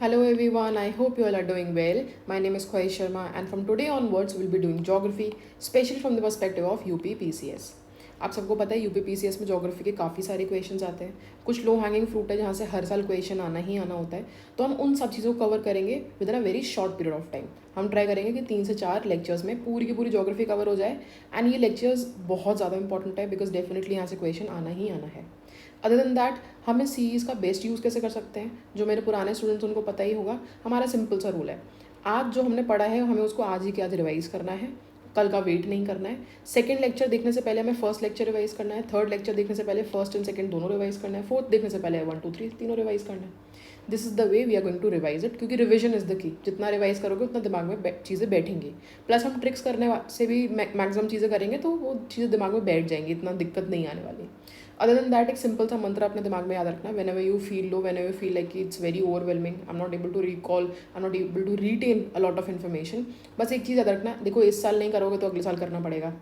Hello everyone, I hope you all are doing well. My name is Khwahish Sharma and from today onwards we'll be doing geography, especially from the perspective of UP PCS. आप सबको पता है UP PCS में geography के काफ़ी सारे questions आते हैं। कुछ लो हैंगिंग फ्रूट है जहाँ से हर साल क्वेश्चन आना ही आना होता है, तो हम उन सब चीज़ों को कवर करेंगे with a very short period of time. हम ट्राई करेंगे कि 3 से 4 लेक्चर्स में पूरी की पूरी ज्योग्राफी कवर हो जाए। एंड ये लेक्चर्स बहुत ज़्यादा इंपॉर्टेंट है बिकॉज डेफिनेटली यहाँ से क्वेश्चन आना ही आना है। अदर देन दैट हम इस सीरीज़ का बेस्ट यूज़ कैसे कर सकते हैं, जो मेरे पुराने स्टूडेंट्स उनको पता ही होगा। हमारा सिंपल सा रूल है, आज जो हमने पढ़ा है हमें उसको आज ही के आज रिवाइज करना है, कल का वेट नहीं करना है। सेकंड लेक्चर देखने से पहले हमें फर्स्ट लेक्चर रिवाइज करना है, थर्ड लेक्चर देखने से पहले फर्स्ट एंड सेकंड दोनों रिवाइज करना है, फोर्थ देखने से पहले 1 2 3 तीनों रिवाइज करना है। This is the way we are going to revise it, क्योंकि रिविजन इज़ द की। जितना रिवाइज करोगे उतना दिमाग में चीज़ें बैठेंगी। प्लस हम ट्रिक्स करने से भी मैक्सिमम चीज़ें करेंगे तो वो चीज़ें दिमाग में बैठ जाएंगी, इतना दिक्कत नहीं आने वाली। अदर देन दैट एक सिंपल सा मंत्र अपने दिमाग में याद रखना, whenever you feel low, whenever feel like it's very overwhelming, I am not able to recall, I am not able to retain a lot of information, बस एक चीज़ याद रखना, देखो इस साल नहीं करोगे तो अगले साल करना पड़ेगा,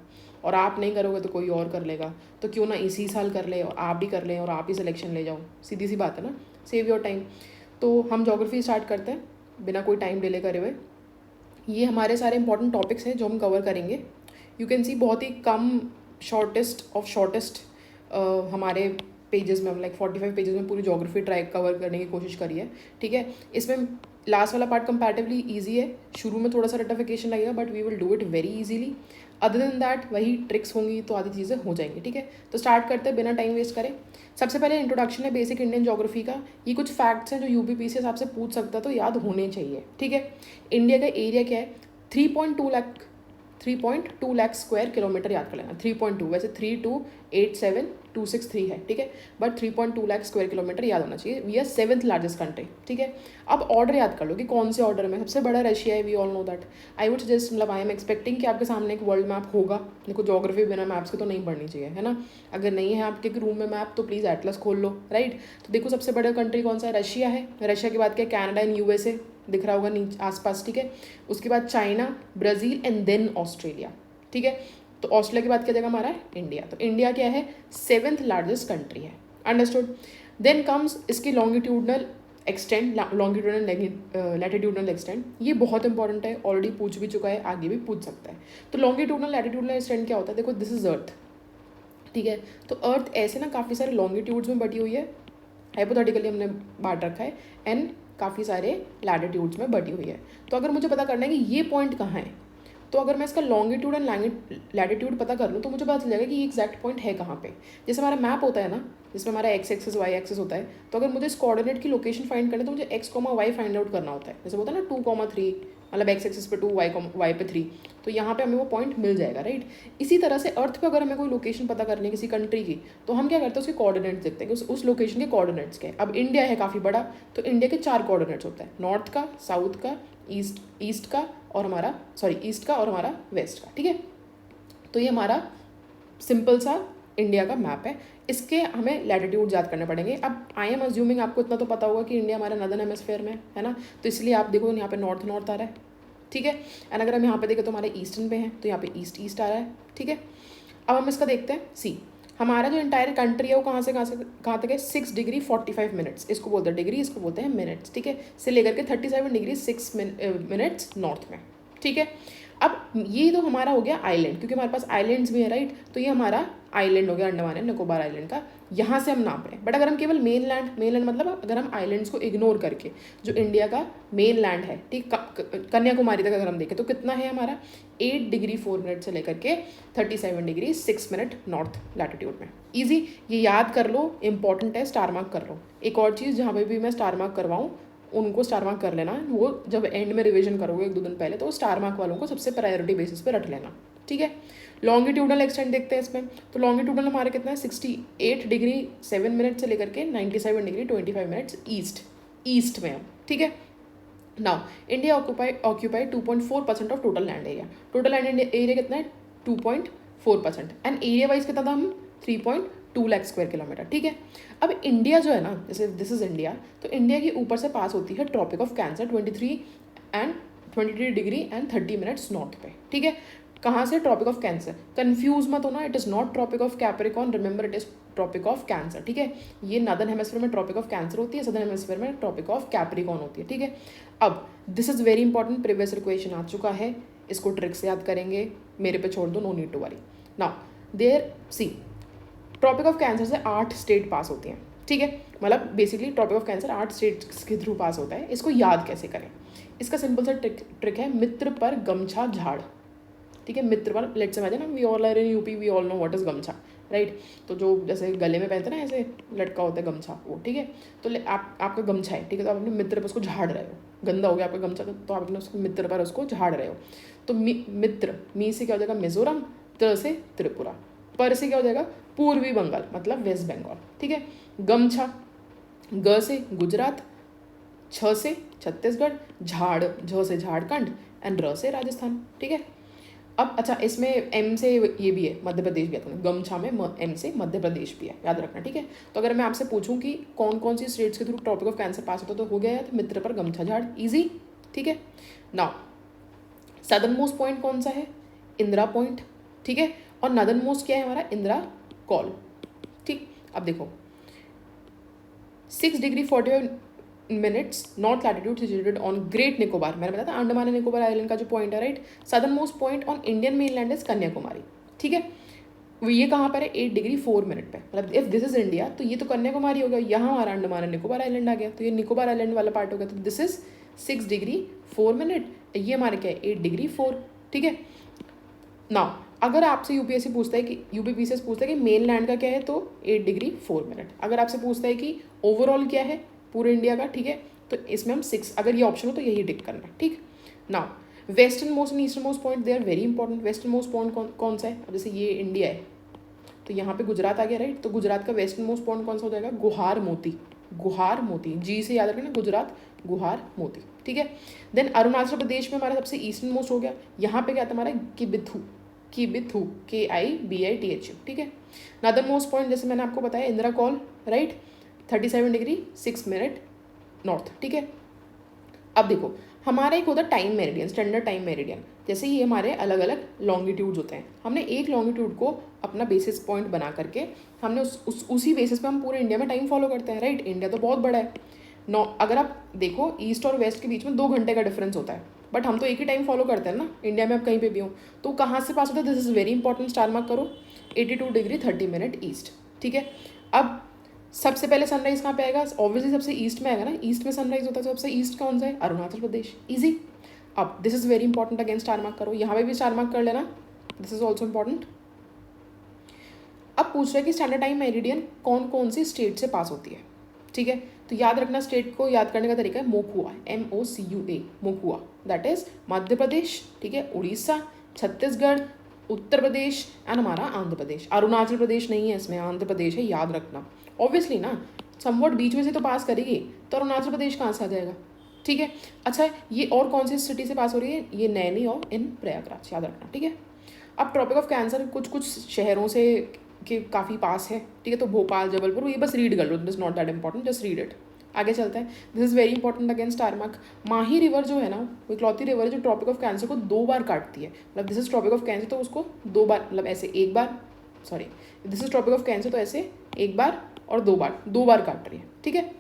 और आप नहीं करोगे तो कोई और कर लेगा, तो क्यों ना इसी साल कर ले और आप भी कर लें और आप ही सिलेक्शन ले जाओ। सीधी सी बात है ना, सेव योर टाइम। तो हम ज्योग्राफी स्टार्ट करते हैं बिना कोई टाइम डिले करे हुए। ये हमारे सारे इंपॉर्टेंट टॉपिक्स हैं जो हम कवर करेंगे। यू कैन सी बहुत ही कम शॉर्टेस्ट ऑफ शॉर्टेस्ट हमारे पेजेस में, हम लाइक 45 पेजेस में पूरी ज्योग्राफी ट्राई कवर करने की कोशिश करी है। ठीक है, इसमें लास्ट वाला पार्ट कंपैरेटिवली ईजी है, शुरू में थोड़ा सा रटिफिकेशन लगेगा but we will do it very easily. Other than that वही ट्रिक्स होंगी तो आधी चीज़ें हो जाएंगी। ठीक है, तो स्टार्ट करते हैं बिना टाइम वेस्ट करें। सबसे पहले इंट्रोडक्शन है बेसिक इंडियन ज्योग्राफी का। ये कुछ फैक्ट्स हैं जो यूपीपीसीएस आपसे पूछ सकता है तो याद होने चाहिए। ठीक है, इंडिया का एरिया क्या है? 3.2 लाख स्क्वायर किलोमीटर, याद कर लेना। 3.2, वैसे 3287263 है। ठीक है, बट 3.2 लाख स्क्वायर किलोमीटर याद होना चाहिए। We are 7th largest country. ठीक है, अब ऑर्डर याद कर लो कि कौन से ऑर्डर में सबसे बड़ा रशिया है। We all know that. I would suggest, मतलब आई एम एक्सपेक्टिंग कि आपके सामने एक वर्ल्ड मैप होगा। देखो ज्योग्राफी बिना मैप्स के तो नहीं पढ़नी चाहिए, है ना। अगर नहीं है आपके रूम में मैप तो प्लीज़ एटलस खोल लो, राइट। तो देखो सबसे बड़ा कंट्री कौन सा है? रशिया है। रशिया के बाद क्या? कनाडा एंड यूएसए दिख रहा होगा नीचे आसपास। ठीक है, उसके बाद China, Brazil and then Australia. ठीक है, तो ऑस्ट्रेलिया के बाद क्या जगह हमारा है? इंडिया। तो इंडिया क्या है? 7th लार्जेस्ट कंट्री है। अंडरस्टूड। देन कम्स इसकी longitudinal extent, longitudinal latitudinal extent. ये बहुत इंपॉर्टेंट है, ऑलरेडी पूछ भी चुका है, आगे भी पूछ सकता है। तो लॉन्गिट्यूडनल लैटिट्यूडनल एक्सटेंट क्या होता है? देखो दिस इज अर्थ। ठीक है, तो अर्थ ऐसे ना काफ़ी सारे लॉन्गिट्यूड्स में बटी हुई है, हाइपोथेटिकली हमने बांट रखा है, एंड काफ़ी सारे लैटिट्यूड्स में बटी हुई है। तो अगर मुझे पता करना है कि ये पॉइंट कहाँ है, तो अगर मैं इसका लॉन्गिट्यूड एंड लैटिट्यूड पता कर लूँ तो मुझे पता चल जाएगा कि ये एग्जैक्ट पॉइंट है कहाँ पे। जैसे हमारा मैप होता है ना, जिसमें हमारा एक्स एक्सेस वाई एक्सेस होता है, तो अगर मुझे इस कोऑर्डिनेट की लोकेशन फाइंड करनी है तो मुझे x comma y find out करना होता है। जैसे होता है ना 2,3, मतलब एक्स एक्सेस पे 2, वाई पे 3, तो यहाँ पे हमें वो पॉइंट मिल जाएगा, राइट। इसी तरह से अर्थ पे अगर हमें कोई लोकेशन पता करनी है किसी कंट्री की, तो हम क्या करते हैं, उसके कोऑर्डिनेट्स देखते हैं कि उस लोकेशन के कोऑर्डिनेट्स के। अब इंडिया है काफ़ी बड़ा, तो इंडिया के 4 कोऑर्डिनेट्स होते हैं, नॉर्थ का, साउथ का, ईस्ट का और हमारा ईस्ट का और हमारा वेस्ट का। ठीक है, तो ये हमारा सिंपल सा इंडिया का मैप है। इसके हमें लैटिट्यूड याद करने पड़ेंगे। अब आई एम अज्यूमिंग आपको इतना तो पता होगा कि इंडिया हमारा नदर्न हेमिस्फीयर में है ना, तो इसलिए आप देखो यहाँ पे नॉर्थ आ रहा है। ठीक है, एंड अगर हम यहाँ पे देखें तो हमारे ईस्टर्न पे हैं, तो यहाँ पे ईस्ट आ रहा है। ठीक है, अब हम इसका देखते हैं। सी, हमारा जो इंटायर कंट्री है वो कहाँ से कहाँ तक है? 6 डिग्री 45 मिनट्स, इसको बोलते हैं डिग्री, इसको बोलते हैं मिनट्स। ठीक है, से लेकर के 37 डिग्री 6 मिनट्स नॉर्थ में। ठीक है, अब ये तो हमारा हो गया आइलैंड, क्योंकि हमारे पास आइलैंड्स भी है, राइट। तो ये हमारा आइलैंड हो गया, अंडमान एंड निकोबार आइलैंड का, यहाँ से हम नाप रहे हैं। बट अगर हम केवल मेन लैंड मतलब अगर हम आइलैंड्स को इग्नोर करके जो इंडिया का मेन लैंड है, ठीक, कन्याकुमारी तक अगर हम देखें तो कितना है हमारा? 8 डिग्री 4 मिनट से लेकर के 37 डिग्री 6 मिनट नॉर्थ लैटिट्यूड में। ईजी, ये याद कर लो, इंपॉर्टेंट है, स्टार मार्क कर लो। एक और चीज़, जहाँ पर भी मैं स्टार मार्क करवाऊँ उनको स्टार मार्क कर लेना। वो जब एंड में रिवीजन करोगे 1-2 दिन पहले, तो स्टार मार्क वालों को सबसे प्रायोरिटी बेसिस पे रख लेना। ठीक है, लॉन्गिट्यूडनल एक्सटेंट देखते हैं इसमें। तो लॉन्गिट्यूडनल हमारे कितना है? 68 डिग्री 7 मिनट से लेकर के 97 डिग्री 25 मिनट्स ईस्ट में। ठीक है, now India occupied 2.4% of total land area. Total land area कितना है? 2.4%। एंड एरिया वाइज कितना था? हम 3.2 लाख स्क्वायर किलोमीटर। ठीक है, अब इंडिया जो है ना, जैसे दिस इज इंडिया, तो इंडिया के ऊपर से पास होती है tropic of cancer 23 degree and 30 minutes north पे। ठीक है, कहाँ से? Tropic of cancer. कन्फ्यूज मत होना, it is not Tropic of Capricorn, remember it is Tropic of Cancer, ठीक है। ये नॉर्दर्न हेमिस्फीयर में ट्रॉपिक ऑफ कैंसर होती है, सदर्न हेमिस्फीयर में ट्रॉपिक ऑफ कैप्रिकॉर्न होती है, ठीक है। अब this is very important, previous question आ चुका है, इसको ट्रिक से याद करेंगे, मेरे पे छोड़ दो, no need to worry. Now there see tropic of cancer से 8 स्टेट पास होती हैं, ठीक है। मतलब basically tropic of cancer 8 states के थ्रू पास होता है। इसको याद कैसे करें? इसका सिंपल सा ट्रिक है, मित्र पर गमछा झाड़, ठीक है। मित्र पर, let's imagine we all are in UP, we all know what is gamchha, right. तो जो जैसे गले में पहनते हैं ना, ऐसे लटका होता है गमछा, वो, ठीक है। तो आपका गमछा है, ठीक है, तो आप अपने मित्र पर उसको झाड़ रहे हो, गंदा हो गया आपका गमछा, तो आप अपने उसको मित्र पर उसको झाड़ रहे हो। तो मित्र, मी से क्या हो जाएगा? मिजोरम, त्र से त्रिपुरा, पर से क्या हो जाएगा? पूर्वी बंगाल, मतलब वेस्ट बंगाल, ठीक है। गमछा, ग से गुजरात, छ से छत्तीसगढ़, झाड़, झ से झारखंड, एंड र से राजस्थान, ठीक है। अब अच्छा, इसमें एम से ये भी है, मध्य प्रदेश भी है, गमछा में एम से मध्य प्रदेश भी है, याद रखना, ठीक है। तो अगर मैं आपसे पूछूं कि कौन कौन सी स्टेट्स के थ्रू टॉपिक ऑफ कैंसर पास होता तो हो गया है, तो मित्र पर गमछा झाड़, इजी, ठीक है। नाउ सदर्न मोस्ट पॉइंट कौन सा है? इंदिरा पॉइंट, ठीक है। और नॉर्दर्न मोस्ट क्या है हमारा? इंदिरा कॉल, ठीक। अब देखो 6 degree 45 minutes north latitude situated on great Nicobar, मैंने बताया था अंडमान एंड निकोबार आइलैंड का जो पॉइंट है, right. Southern most point on Indian mainland is Kanyakumari, ठीक है। ये कहाँ पर है? 8 डिग्री 4 मिनट पे, मतलब इफ दिस इज इंडिया तो ये तो कन्याकुमारी हो गया, यहाँ हमारा अंडमान एंड निकोबार आइलैंड आ गया, तो ये निकोबार आइलैंड वाला पार्ट हो गया। तो दिस इज 6 डिग्री 4 मिनट, ये हमारे क्या है? 8 डिग्री 4, ठीक है। नाउ अगर आपसे यूपीएससी पूछता है कि यूपीपीसीएस पूछता है कि मेन लैंड का क्या है, तो 8 डिग्री 4 मिनट। अगर आपसे पूछता है कि ओवरऑल क्या है पूरे इंडिया का, ठीक है, तो इसमें हम 6, अगर ये ऑप्शन हो तो यही टिक करना है, ठीक। Now western most and eastern most point they are very important. Western most point कौन सा है? अब जैसे ये इंडिया है, तो यहाँ पे गुजरात आ गया, राइट। तो गुजरात का वेस्टर्न मोस्ट पॉइंट कौन सा हो जाएगा? गुहार मोती, गुहार मोती, जी से याद रखना, गुजरात गुहार मोती, ठीक है। देन अरुणाचल प्रदेश में हमारा सबसे ईस्टर्न मोस्ट हो गया, यहाँ पे क्या था हमारा? किबिथू, किबिथू, KIBITHU, ठीक है। नॉर्दर्न मोस्ट पॉइंट जैसे मैंने आपको बताया Indira call, right, 37 degree 6 minute north, ठीक है। अब देखो हमारा एक होता है time meridian, standard time meridian, जैसे ये हमारे अलग अलग लॉन्गिट्यूड्स होते हैं। हमने एक लॉन्गिट्यूड को अपना बेसिस पॉइंट बना करके हमने उसी बेसिस पे हम पूरे इंडिया में टाइम फॉलो करते हैं, राइट। इंडिया तो बहुत बड़ा है, अगर आप देखो ईस्ट और वेस्ट के बीच में 2 घंटे का डिफरेंस होता है, बट हम तो एक ही टाइम फॉलो करते हैं ना इंडिया में, आप कहीं पे भी हो। तो कहाँ से पास होता है? This is very important, star mark करो, 82 डिग्री 30 मिनट ईस्ट, ठीक है। अब सबसे पहले सनराइज कहाँ पे आएगा? ऑब्वियसली सबसे ईस्ट में आएगा ना, ईस्ट में सनराइज होता है, तो सबसे ईस्ट कौन सा है? अरुणाचल प्रदेश, ईजी। अब this is very important, again star mark करो, यहाँ पे भी स्टार मार्क कर लेना, दिस इज ऑल्सो इंपॉर्टेंट। अब पूछ रहे हैं कि स्टैंडर्ड टाइम मेरिडियन कौन कौन सी स्टेट से पास होती है, ठीक है। तो याद रखना, स्टेट को याद करने का तरीका है मोकुआ, MOCUA, मोकुआ, that is Madhya Pradesh, ठीक है, उड़ीसा, छत्तीसगढ़, उत्तर प्रदेश एंड हमारा आंध्र प्रदेश। अरुणाचल प्रदेश नहीं है इसमें, आंध्र प्रदेश है, याद रखना। ऑब्वियसली ना, समवट बीच में से तो पास करेगी, तो अरुणाचल प्रदेश कहाँ से आ जाएगा, ठीक है। अच्छा, ये और कौन सी सिटी से पास हो रही है? ये नैनी और इन प्रयागराज, याद रखना, ठीक है। अब ट्रॉपिक ऑफ कैंसर कुछ कुछ शहरों से के काफ़ी पास है, ठीक है, तो भोपाल, जबलपुर, ये बस रीड कर लो, this not that important, just read it. आगे चलता है, this is very important, again star mark. Mahi river जो है ना, वो इकलौती रिवर है जो ट्रॉपिक ऑफ कैंसर को 2 बार काटती है, मतलब this is Tropic of Cancer तो उसको 2 बार, मतलब ऐसे एक बार, sorry, this is Tropic of Cancer तो ऐसे एक बार और 2 बार काट रही है, ठीक है।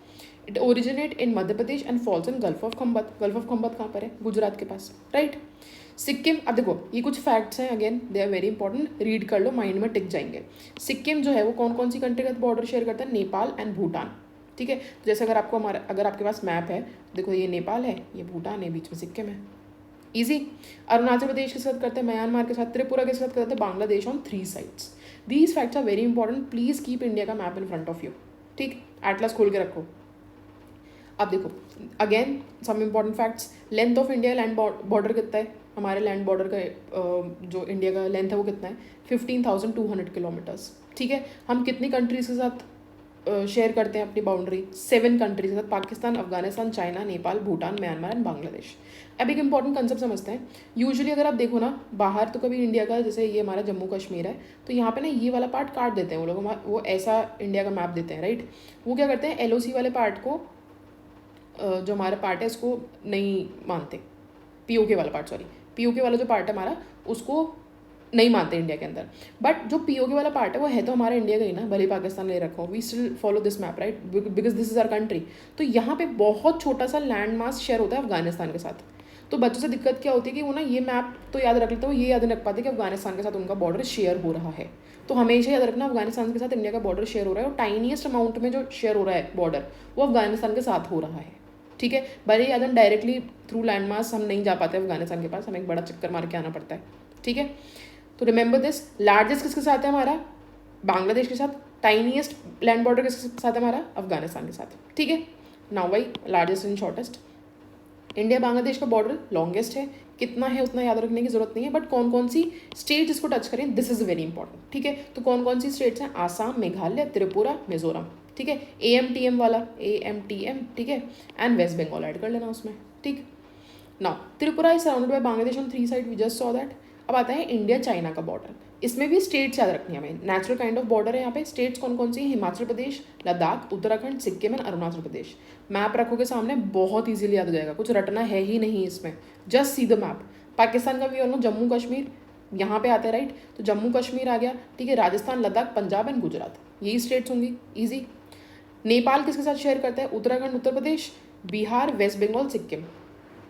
It originate in Madhya Pradesh and falls in Gulf of Khambat. Gulf of Khambat कहाँ पर है? गुजरात के पास, राइट। सिक्किम, अब देखो ये कुछ फैक्ट्स हैं, again they are very important, read कर लो, माइंड में टिक जाएंगे। सिक्किम जो है वो कौन कौन सी कंट्री का बॉर्डर शेयर करता है? नेपाल एंड भूटान, ठीक है। जैसे अगर आपके पास मैप है, देखो ये नेपाल है, ये भूटान है, बीच में सिक्किम है, ईजी। अरुणाचल प्रदेश के साथ करते हैं म्यांमार के साथ, त्रिपुरा के साथ करते हैं Bangladesh on 3 sides. These facts are very important, please keep India का map in front of you, ठीक, एटलस खोल के रखो। अब देखो again some important facts, length of India land border कितना है? हमारे लैंड बॉर्डर का जो इंडिया का लेंथ है वो कितना है? 15,200 किलोमीटर्स, ठीक है। हम कितनी कंट्रीज के साथ शेयर करते हैं अपनी बाउंड्री? 7 कंट्रीज के साथ, Pakistan, Afghanistan, China, Nepal, Bhutan, Myanmar and Bangladesh. अब एक इंपॉर्टेंट कंसेप्ट समझते हैं। यूजुअली अगर आप देखो ना, बाहर तो कभी इंडिया का, जैसे ये हमारा जम्मू कश्मीर है, तो यहाँ पे ना ये वाला पार्ट काट देते हैं वो लोग, वो ऐसा इंडिया का मैप देते हैं, राइट। वो क्या करते हैं, LOC वाले पार्ट को, जो हमारा पार्ट है उसको नहीं मानते, POK वाला पार्ट, सॉरी, POK वाला जो पार्ट है हमारा, उसको नहीं मानते इंडिया के अंदर। बट जो पीओके वाला पार्ट है वो है तो हमारा इंडिया का ही ना, भले ही पाकिस्तान ले रखा हो, we still follow this map right, because this is our country. तो यहाँ पे बहुत छोटा सा लैंड मास शेयर होता है अफगानिस्तान के साथ। तो बच्चों से दिक्कत क्या होती है कि वो ना ये मैप तो याद रख लेते, वो ये याद नहीं रख पाते कि अफगानिस्तान के साथ उनका बॉर्डर शेयर हो रहा है। तो हमेशा याद रखना अफगानिस्तान के साथ इंडिया का बॉर्डर शेयर हो रहा है, और टाइनीस्ट अमाउंट में जो शेयर हो रहा है बॉर्डर वो अफगानिस्तान के साथ हो रहा है। ठीक है, भले ही अगर डायरेक्टली थ्रू लैंड मास हम नहीं जा पाते अफगानिस्तान के पास, हमें एक बड़ा चक्कर मार के आना पड़ता है। ठीक है, तो रिमेंबर दिस, लार्जेस्ट किसके साथ है हमारा, बांग्लादेश के साथ। टाइनीस्ट लैंड बॉर्डर किसके साथ है हमारा, अफगानिस्तान के साथ। ठीक है, now why largest and shortest. India Bangladesh का बॉर्डर लॉन्गेस्ट है, कितना है उतना याद रखने की जरूरत नहीं है, बट कौन कौन सी स्टेट इसको टच करें दिस इज वेरी इंपॉर्टेंट। ठीक है, तो कौन कौन सी स्टेट्स हैं, आसाम, मेघालय, त्रिपुरा, मिजोरम। ठीक है, AMTM वाला, AMTM, ठीक है, एंड वेस्ट बंगाल ऐड कर लेना उसमें। ठीक, now Tripura is surrounded by Bangladesh on 3 side, we just saw that. अब आता है इंडिया चाइना का बॉर्डर, इसमें भी स्टेट्स याद रखनी है हमें, नेचुरल काइंड ऑफ बॉर्डर है यहाँ पे। स्टेट्स कौन कौन सी हैं, हिमाचल प्रदेश, लद्दाख, उत्तराखंड, सिक्किम एंड अरुणाचल प्रदेश। मैप रखोगे सामने बहुत इजीली याद हो जाएगा, कुछ रटना है ही नहीं इसमें, just see the map. Pakistan का भी और जम्मू कश्मीर यहाँ पे आता है राइट, तो जम्मू कश्मीर आ गया। ठीक है, राजस्थान, लद्दाख, पंजाब एंड गुजरात, यही स्टेट्स होंगी, ईजी। नेपाल किसके साथ शेयर करता है, Uttarakhand, Uttar Pradesh, Bihar, West Bengal, Sikkim,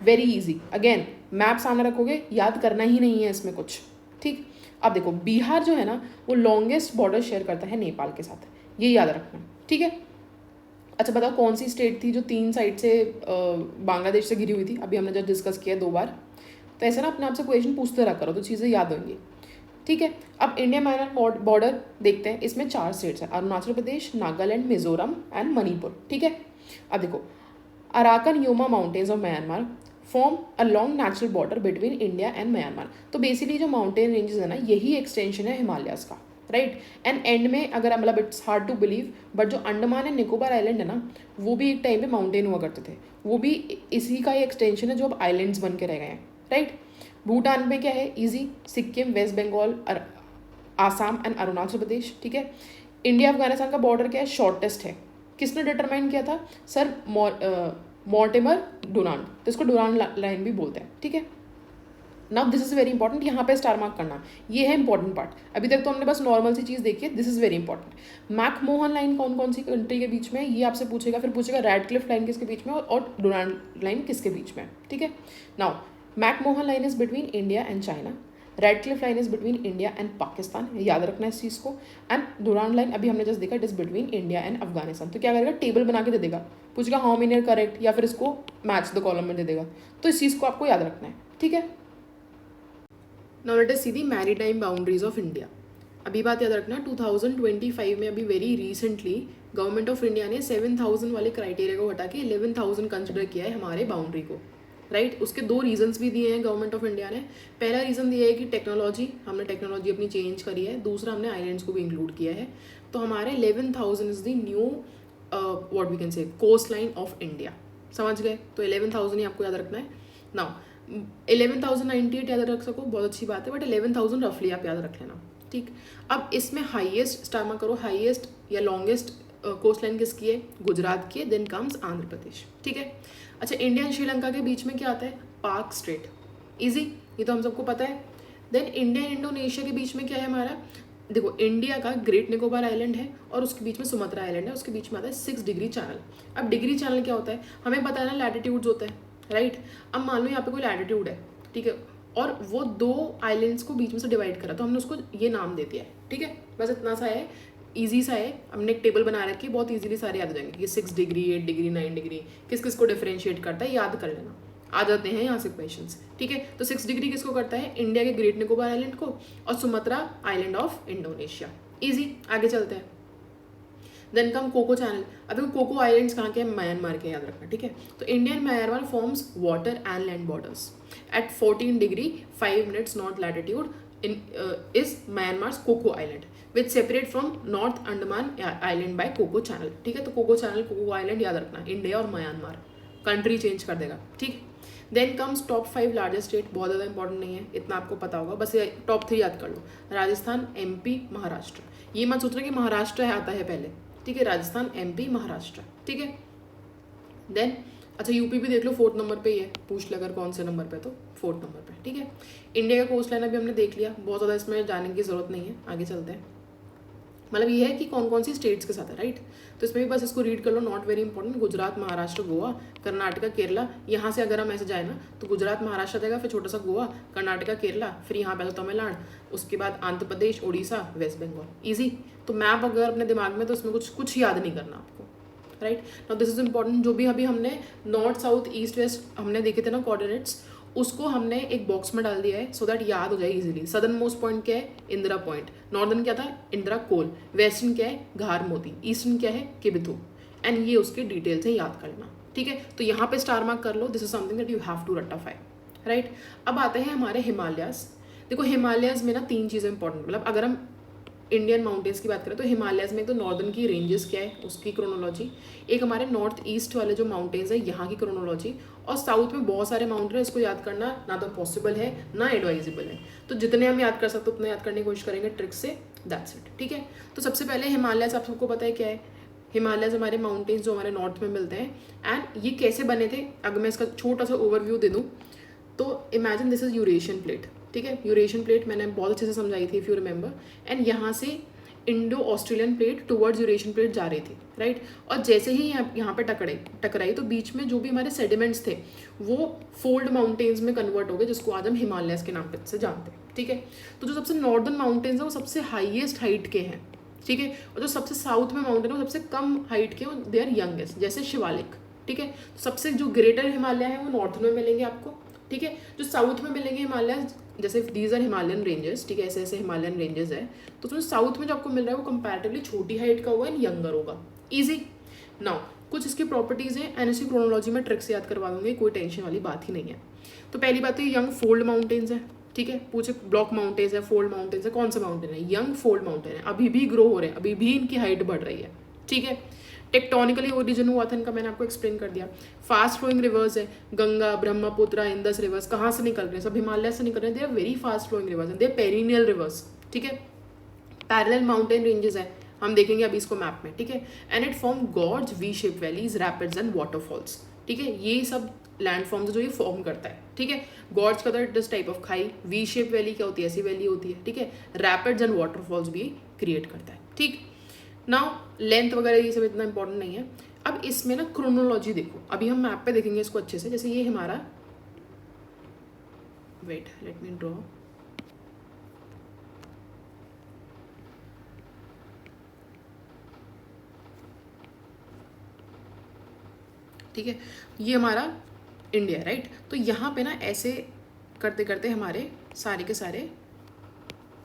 very easy. Again map सामने रखोगे, याद करना ही नहीं है इसमें कुछ। ठीक, अब देखो बिहार जो है ना वो लॉन्गेस्ट बॉर्डर शेयर करता है नेपाल के साथ, ये याद रखना। ठीक है, अच्छा बताओ कौन सी स्टेट थी जो 3 साइड से बांग्लादेश से घिरी हुई थी, अभी हमने जब डिस्कस किया 2 बार। तो ऐसे ना अपने आप से क्वेश्चन पूछते रहा करो तो चीज़ें याद होंगी। ठीक है, अब इंडिया म्यांमार बॉर्डर देखते हैं, इसमें 4 स्टेट्स हैं, अरुणाचल प्रदेश, नागालैंड, मिजोरम एंड मणिपुर। ठीक है, अब देखो Arakan Yoma mountains of Myanmar form a long natural border between India and Myanmar. तो बेसिकली जो माउंटेन रेंजेस है ना यही एक्सटेंशन है हिमालयाज का राइट। एंड एंड में अगर मतलब it's hard to believe but जो अंडमान एंड निकोबार आइलैंड है ना वो भी एक टाइम पे माउंटेन हुआ करते थे, वो भी इसी का ही एक्सटेंशन है जो अब आइलैंड्स बन के रह गए हैं राइट। भूटान में क्या है, easy, Sikkim, West Bengal, Assam and Arunachal Pradesh. ठीक है, इंडिया अफगानिस्तान का बॉर्डर क्या है, शॉर्टेस्ट है। किसने डिटरमाइन किया था, सर मॉर्टिमर डुरांड, तो इसको डुरांड लाइन भी बोलते हैं। ठीक है, now this is very important, यहाँ पे स्टार मार्क करना, ये है इंपॉर्टेंट पार्ट। अभी तक तो हमने बस नॉर्मल सी चीज़ देखी है, this is very important. McMahon line कौन कौन सी कंट्री के बीच में है ये आपसे पूछेगा, फिर पूछेगा रैडक्लिफ लाइन किसके बीच में और डुरांड लाइन किसके बीच में। ठीक है, now McMahon line is between India and China, Radcliffe line is between India and Pakistan, याद रखना है इस चीज़ को। एंड डुरांड लाइन अभी हमने जस्ट देखा it is between India and Afghanistan. तो क्या करेगा, टेबल बना के दे देगा, पूछेगा हाउ मेनी आर करेक्ट या फिर इसको मैच द कॉलम में दे देगा। तो इस चीज़ को आपको याद रखना है। ठीक है, now let us see the maritime boundaries of India. अभी बात याद रखना 2025 में अभी very recently government of India ने 7000 वाले क्राइटेरिया को हटा के 11000 कंसिडर किया है हमारे बाउंड्री को राइट। उसके 2 रीजंस भी दिए हैं गवर्नमेंट ऑफ इंडिया ने। पहला रीज़न दिया है कि टेक्नोलॉजी, हमने टेक्नोलॉजी अपनी चेंज करी है। दूसरा हमने आइलैंड्स को भी इंक्लूड किया है। तो हमारे 11000 is the new what we can say coast line of India, समझ गए। तो 11000 ही आपको याद रखना है। नाउ 11098 याद रख सको बहुत अच्छी बात है, बट 11000 रफली आप याद रख लेना। ठीक, अब इसमें हाईएस्ट स्टार मार्क करो, हाईएस्ट या लॉन्गेस्ट कोस्ट लाइन किसकी है, गुजरात की है, देन कम्स आंध्र प्रदेश। ठीक है, अच्छा इंडिया एंड श्रीलंका के बीच में क्या आता है, पाक स्ट्रेट, इजी, ये तो हम सबको पता है। देन इंडिया एंड इंडोनेशिया के बीच में क्या है हमारा, देखो इंडिया का ग्रेट निकोबार आइलैंड है और उसके बीच में सुमात्रा आइलैंड है, उसके बीच में आता है 6 डिग्री चैनल। अब डिग्री चैनल क्या होता है, हमें पता है ना लैटिट्यूड्स होता है राइट। अब मान लो यहाँ पे कोई लैटिट्यूड है, ठीक है, और वो 2 आइलैंड्स को बीच में से डिवाइड करा, तो हमने उसको ये नाम दे दिया है। ठीक है, बस इतना सा है, ईजी सा है। हमने एक टेबल बना रखी है, बहुत ईजीली सारे याद हो जाएंगे कि 6 डिग्री, 8 डिग्री, 9 डिग्री किस किस को डिफरेंशिएट करता है, याद कर लेना, आ जाते हैं यहाँ से क्वेश्चंस। ठीक है, तो 6 डिग्री किसको करता है, इंडिया के ग्रेट निकोबार आइलैंड को, और Sumatra island of Indonesia. Easy, आगे चलते हैं। Then come Coco channel. अभी कोको आइलैंड्स कहाँ के हैं, म्यांमार के, याद रखना। ठीक है, तो India and Myanmar forms water and land borders at 14 degree 5 minutes north latitude in is Myanmar's Coco Island which separate from North Andaman Island by Coco Channel। ठीक है, तो कोको चैनल, कोको आइलैंड याद रखना, India और Myanmar, country change कर देगा। ठीक, then comes top 5 largest state, बहुत ज़्यादा इंपॉर्टेंट नहीं है, इतना आपको पता होगा, बस टॉप 3 याद कर लो, राजस्थान, MP, महाराष्ट्र। ये मत सोचना कि महाराष्ट्र आता है पहले, ठीक है, राजस्थान, MP, महाराष्ट्र। ठीक है, देन अच्छा यूपी भी देख लो 4th नंबर पे ही है, पूछ ले अगर कौन से नंबर पे, तो 4th नंबर पे, ठीक है। इंडिया का कोस्ट लाइन अभी हमने देख लिया, बहुत ज़्यादा इसमें जाने की ज़रूरत नहीं है, आगे चलते हैं। मतलब ये है कि कौन कौन सी स्टेट्स के साथ है, राइट। तो इसमें भी बस इसको रीड कर लो, not very important. Gujarat, Maharashtra, Goa, Karnataka, Kerala. यहाँ से अगर हम ऐसे जाए ना तो गुजरात महाराष्ट्र जाएगा, फिर छोटा सा गोवा, कर्नाटका, केरला, फिर यहाँ पे तमिलनाडु, उसके बाद आंध्र प्रदेश, उड़ीसा, वेस्ट बंगाल। ईजी। तो मैप अगर अपने दिमाग में, तो उसमें कुछ याद नहीं करना आपको, right. Now this is important. जो भी अभी हमने नॉर्थ साउथ ईस्ट वेस्ट हमने देखे थे ना कोऑर्डिनेट्स, उसको हमने एक बॉक्स में डाल दिया है सो दैट याद हो जाए इजीली। सदर्न मोस्ट पॉइंट क्या है, इंदिरा पॉइंट। नॉर्दर्न क्या था, इंदिरा कोल। वेस्टर्न क्या है, घार मोती। ईस्टर्न क्या है, किबिथु। एंड ये उसके डिटेल्स है, याद करना, ठीक है। तो यहाँ पे स्टार मार्क कर लो, this is something that you have to रट्टाफाई, राइट। अब आते हैं हमारे हिमालयाज। देखो हिमालयाज में ना 3 चीज़ें इंपॉर्टेंट, मतलब अगर हम इंडियन माउंटेन्स की बात करें तो हिमालयस में तो नॉर्दर्न की रेंजेस क्या है उसकी क्रोनोलॉजी, एक हमारे नॉर्थ ईस्ट वाले जो माउंटेन्स है यहाँ की क्रोनोलॉजी, और साउथ में बहुत सारे माउंटेन है, इसको याद करना ना तो पॉसिबल है ना एडवाइजेबल है। तो जितने हम याद कर सकते उतने याद करने की कोशिश करेंगे ट्रिक से, दैट्स इट, ठीक है। तो सबसे पहले हिमालयस आप सबको पता है क्या है, हिमालयस हमारे माउंटेन्स जो हमारे नॉर्थ में मिलते हैं। एंड ये कैसे बने थे, अगर मैं इसका छोटा सा ओवरव्यू दे दूँ तो imagine this is Eurasian plate, ठीक है। यूरेशियन प्लेट मैंने बहुत अच्छे से समझाई थी इफ़ यू रिमेंबर। एंड यहाँ से Indo Australian plate towards Eurasian plate जा रही थी, राइट। और जैसे ही यहाँ पे टकराई तो बीच में जो भी हमारे सेडिमेंट्स थे वो फोल्ड माउंटेन्स में कन्वर्ट हो गए, जिसको आज हम हिमालयस के नाम से जानते हैं, ठीक है। तो जो सबसे नॉर्दर्न माउंटेन्स है वो सबसे हाईएस्ट हाइट के हैं, ठीक है। और जो सबसे साउथ में माउंटेन है वो सबसे कम हाइट के, दे आर यंगेस्ट, जैसे शिवालिक, ठीक है। तो सबसे जो ग्रेटर हिमालय है वो नॉर्थ में मिलेंगे आपको, ठीक है। जो साउथ में मिलेंगे हिमालय, जैसे दीज आर हिमालयन रेंजेस, ठीक है, ऐसे ऐसे हिमालयन रेंजेस है। तो जो साउथ में जो आपको मिल रहा है वो कंपैरेटिवली छोटी हाइट का होगा एंड यंगर होगा, इजी। नाउ कुछ इसकी प्रॉपर्टीज़ हैं एंड इसकी क्रोनोलॉजी में ट्रिक से याद करवा दूंगी, कोई टेंशन वाली बात ही नहीं है। तो पहली बात तो यंग फोल्ड माउंटेन्स है, ठीक है। पूछे ब्लॉक माउंटेन्स है, फोल्ड माउंटेन्स है, कौन सा माउंटेन है, यंग फोल्ड माउंटेन है, अभी भी ग्रो हो रहे हैं, अभी भी इनकी हाइट बढ़ रही है, ठीक है। टेक्टोनिकली ओरिजिन हुआ था इनका, मैंने आपको एक्सप्लेन कर दिया। फास्ट फ्लोइंग रिवर्स है, गंगा, ब्रह्मपुत्र, इंदस रिवर्स कहाँ से निकल रहे हैं, सब हिमालय से निकल रहे हैं। They are very fast flowing rivers, they are perennial rivers, ठीक है। पैरेलल माउंटेन रेंजेस है, हम देखेंगे अभी इसको मैप में, ठीक है। And it form gorge, V shape valleys, rapids and waterfalls, ठीक है। ये सब लैंड फॉर्म्स जो ये फॉर्म करता है, ठीक है। गॉर्ज का दिस टाइप ऑफ खाई, वी शेप वैली क्या होती है, ऐसी वैली होती है, ठीक है। रैपिड्स एंड वाटरफॉल्स भी क्रिएट करता है, ठीक। नाउ लेंथ वगैरह ये सब इतना इंपॉर्टेंट नहीं है। अब इसमें ना क्रोनोलॉजी देखो, अभी हम मैप पे देखेंगे इसको अच्छे से। जैसे ये हमारा, वेट लेट मी ड्रॉ, ठीक है, ये हमारा इंडिया, राइट। तो यहाँ पे ना ऐसे करते करते हमारे सारे के सारे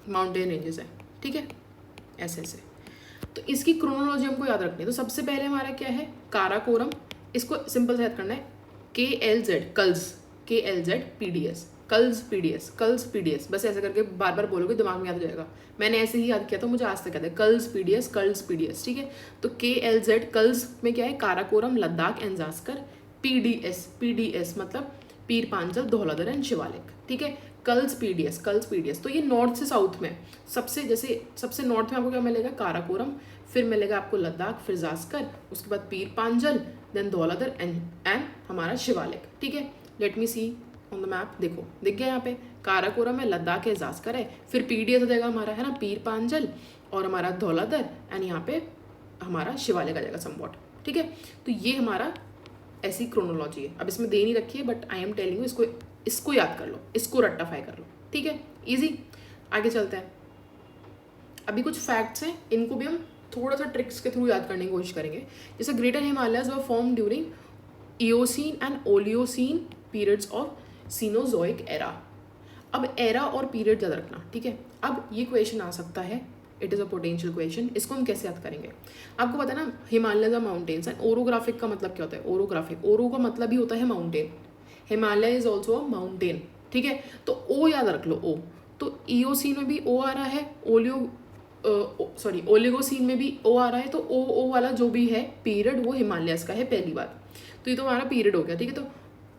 माउंटेन रेंजेस हैं, ठीक है, ऐसे ऐसे। तो इसकी क्रोनोलॉजी हमको याद रखनी है। तो सबसे पहले हमारा क्या है, काराकोरम, इसको सिंपल से याद करना है, KLZ, कल्स, KLZ PDS, कल्स PDS, कल्स PDS, बस ऐसे करके बार बार बोलोगे दिमाग में याद हो जाएगा। मैंने ऐसे ही याद किया था, मुझे आज तक याद है, कल्स PDS, कल्स PDS, ठीक है। तो KLZ कल्स में क्या है, काराकोरम, लद्दाख एंड जास्कर। PDS मतलब पीर पांचल, धौलाधर एंड शिवालिक, ठीक है। कल्स PDS, तो ये नॉर्थ से साउथ में सबसे नॉर्थ में आपको क्या मिलेगा, काराकोरम, फिर मिलेगा आपको लद्दाख, फिर जास्कर, उसके बाद पीर पांजल, देन धौलाधर एंड हमारा शिवालिक, ठीक है। Let me see on the map, देखो दिख गया यहाँ पे, काराकोरम है, लद्दाख है, जास्कर है, फिर PDS आ जाएगा हमारा, है ना, पीर पांजल, और हमारा धौलाधर, एंड यहाँ पे हमारा शिवालिक आ जाएगा समवॉट, ठीक है। तो ये हमारा ऐसी क्रोनोलॉजी है। अब इसमें दे नहीं रखी है but I am telling you, इसको याद कर लो, इसको रट्टाफाई कर लो, ठीक है, इजी। आगे चलते हैं। अभी कुछ फैक्ट्स हैं, इनको भी हम थोड़ा सा ट्रिक्स के थ्रू याद करने की कोशिश करेंगे। जैसे greater Himalayas were form during Eocene and Oligocene periods of Cenozoic era. अब एरा और पीरियड याद रखना, ठीक है। अब ये क्वेश्चन आ सकता है, it is a potential question, इसको हम कैसे याद करेंगे। आपको पता है ना, हिमालय माउंटेन्स एंड ओरोग्राफिक का मतलब क्या होता है, ओरोग्राफिक, ओरो का मतलब ही होता है mountain, Himalaya is also a mountain, ठीक है। तो ओ याद रख लो, ओ। तो इयोसीन में भी ओ आ रहा है, ओलिगोसीन में भी ओ आ रहा है, तो ओ वाला जो भी है पीरियड वो हिमालयस का है, पहली बात। तो ये तो हमारा पीरियड हो गया, ठीक है। तो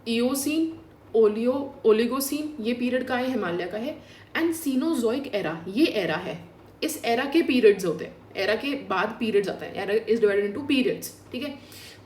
इयोसीन, ओलिगोसीन ये पीरियड का है, हिमालय का है। एंड सीनोजोइक एरा, ये एरा है, इस एरा के पीरियड्स होते हैं, एरा के बाद पीरियड्स आता है, era is divided into periods, ठीक है।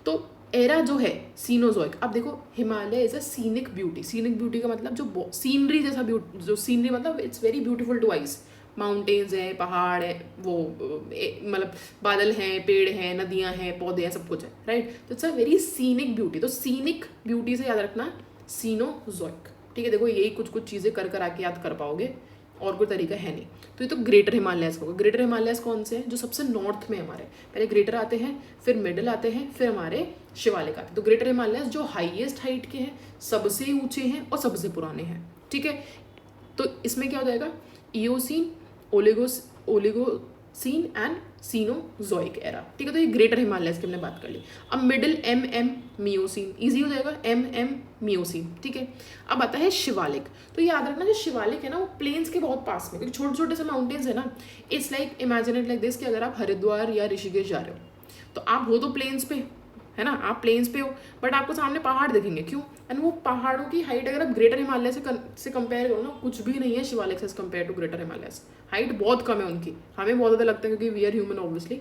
तो एरा जो है सीनोजोइक, अब देखो Himalaya is a scenic beauty, scenic beauty का मतलब जो सीनरी जैसा ब्यूटी, जो सीनरी मतलब it's very beautiful to eyes, mountains हैं, पहाड़ है, वो मतलब बादल हैं, पेड़ हैं, नदियां हैं, पौधे हैं, सब कुछ है, राइट। तो it's a very scenic beauty, तो सीनिक ब्यूटी से याद रखना सीनोजोइक, ठीक है। देखो यही कुछ कुछ चीज़ें कर कर आके याद कर पाओगे, और कोई तरीका है नहीं। तो ये तो ग्रेटर हिमालयस होगा। ग्रेटर हिमालयस कौन से हैं? जो सबसे नॉर्थ में हमारे, पहले ग्रेटर आते हैं, फिर मिडल आते हैं, फिर हमारे शिवालिक आते हैं। तो ग्रेटर हिमालयस जो हाईएस्ट हाइट के हैं, सबसे ऊंचे हैं और सबसे पुराने हैं, ठीक है। तो इसमें क्या हो जाएगा, Eocene, Oligocene and Cenozoic era, ठीक है। तो ये ग्रेटर हिमालयस की हमने बात कर ली। अब मिडिल एम मियोसीन, इजी हो जाएगा, एम मियोसीन, ठीक है। अब आता है शिवालिक। तो याद रखना जो शिवालिक है ना, वो प्लेन्स के बहुत पास में, क्योंकि छोटे छोटे से माउंटेन्स है ना। It's like imagine it like this कि अगर आप हरिद्वार या ऋषिकेश जा रहे हो, तो आप हो तो प्लेन्स पे है ना, आप प्लेन्स पे हो, बट आपको सामने पहाड़ दिखेंगे, क्यों? एंड वो पहाड़ों की हाइट अगर आप ग्रेटर हिमालय से कंपेयर करो ना, कुछ भी नहीं है शिवालिक से compare to greater Himalaya. Height बहुत कम है उनकी, हमें बहुत ज़्यादा लगता है क्योंकि वी आर ह्यूमन ऑब्वियसली।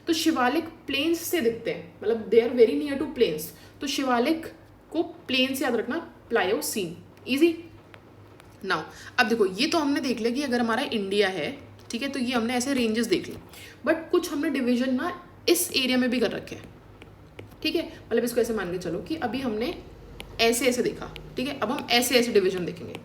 तो शिवालिक प्लेन्स से दिखते हैं, मतलब they are very near to plains. तो शिवालिक को प्लेन से याद रखना, प्लायोसीन, ईजी। नाउ अब देखो, ये तो हमने देख लिया कि अगर हमारा इंडिया है, ठीक है, तो ये हमने ऐसे रेंजेस देख ली, बट कुछ हमने डिवीजन ना इस एरिया में भी कर रखे हैं, ठीक है। मतलब इसको ऐसे मान के चलो कि अभी हमने ऐसे ऐसे देखा, ठीक है, अब हम ऐसे ऐसे डिवीजन देखेंगे,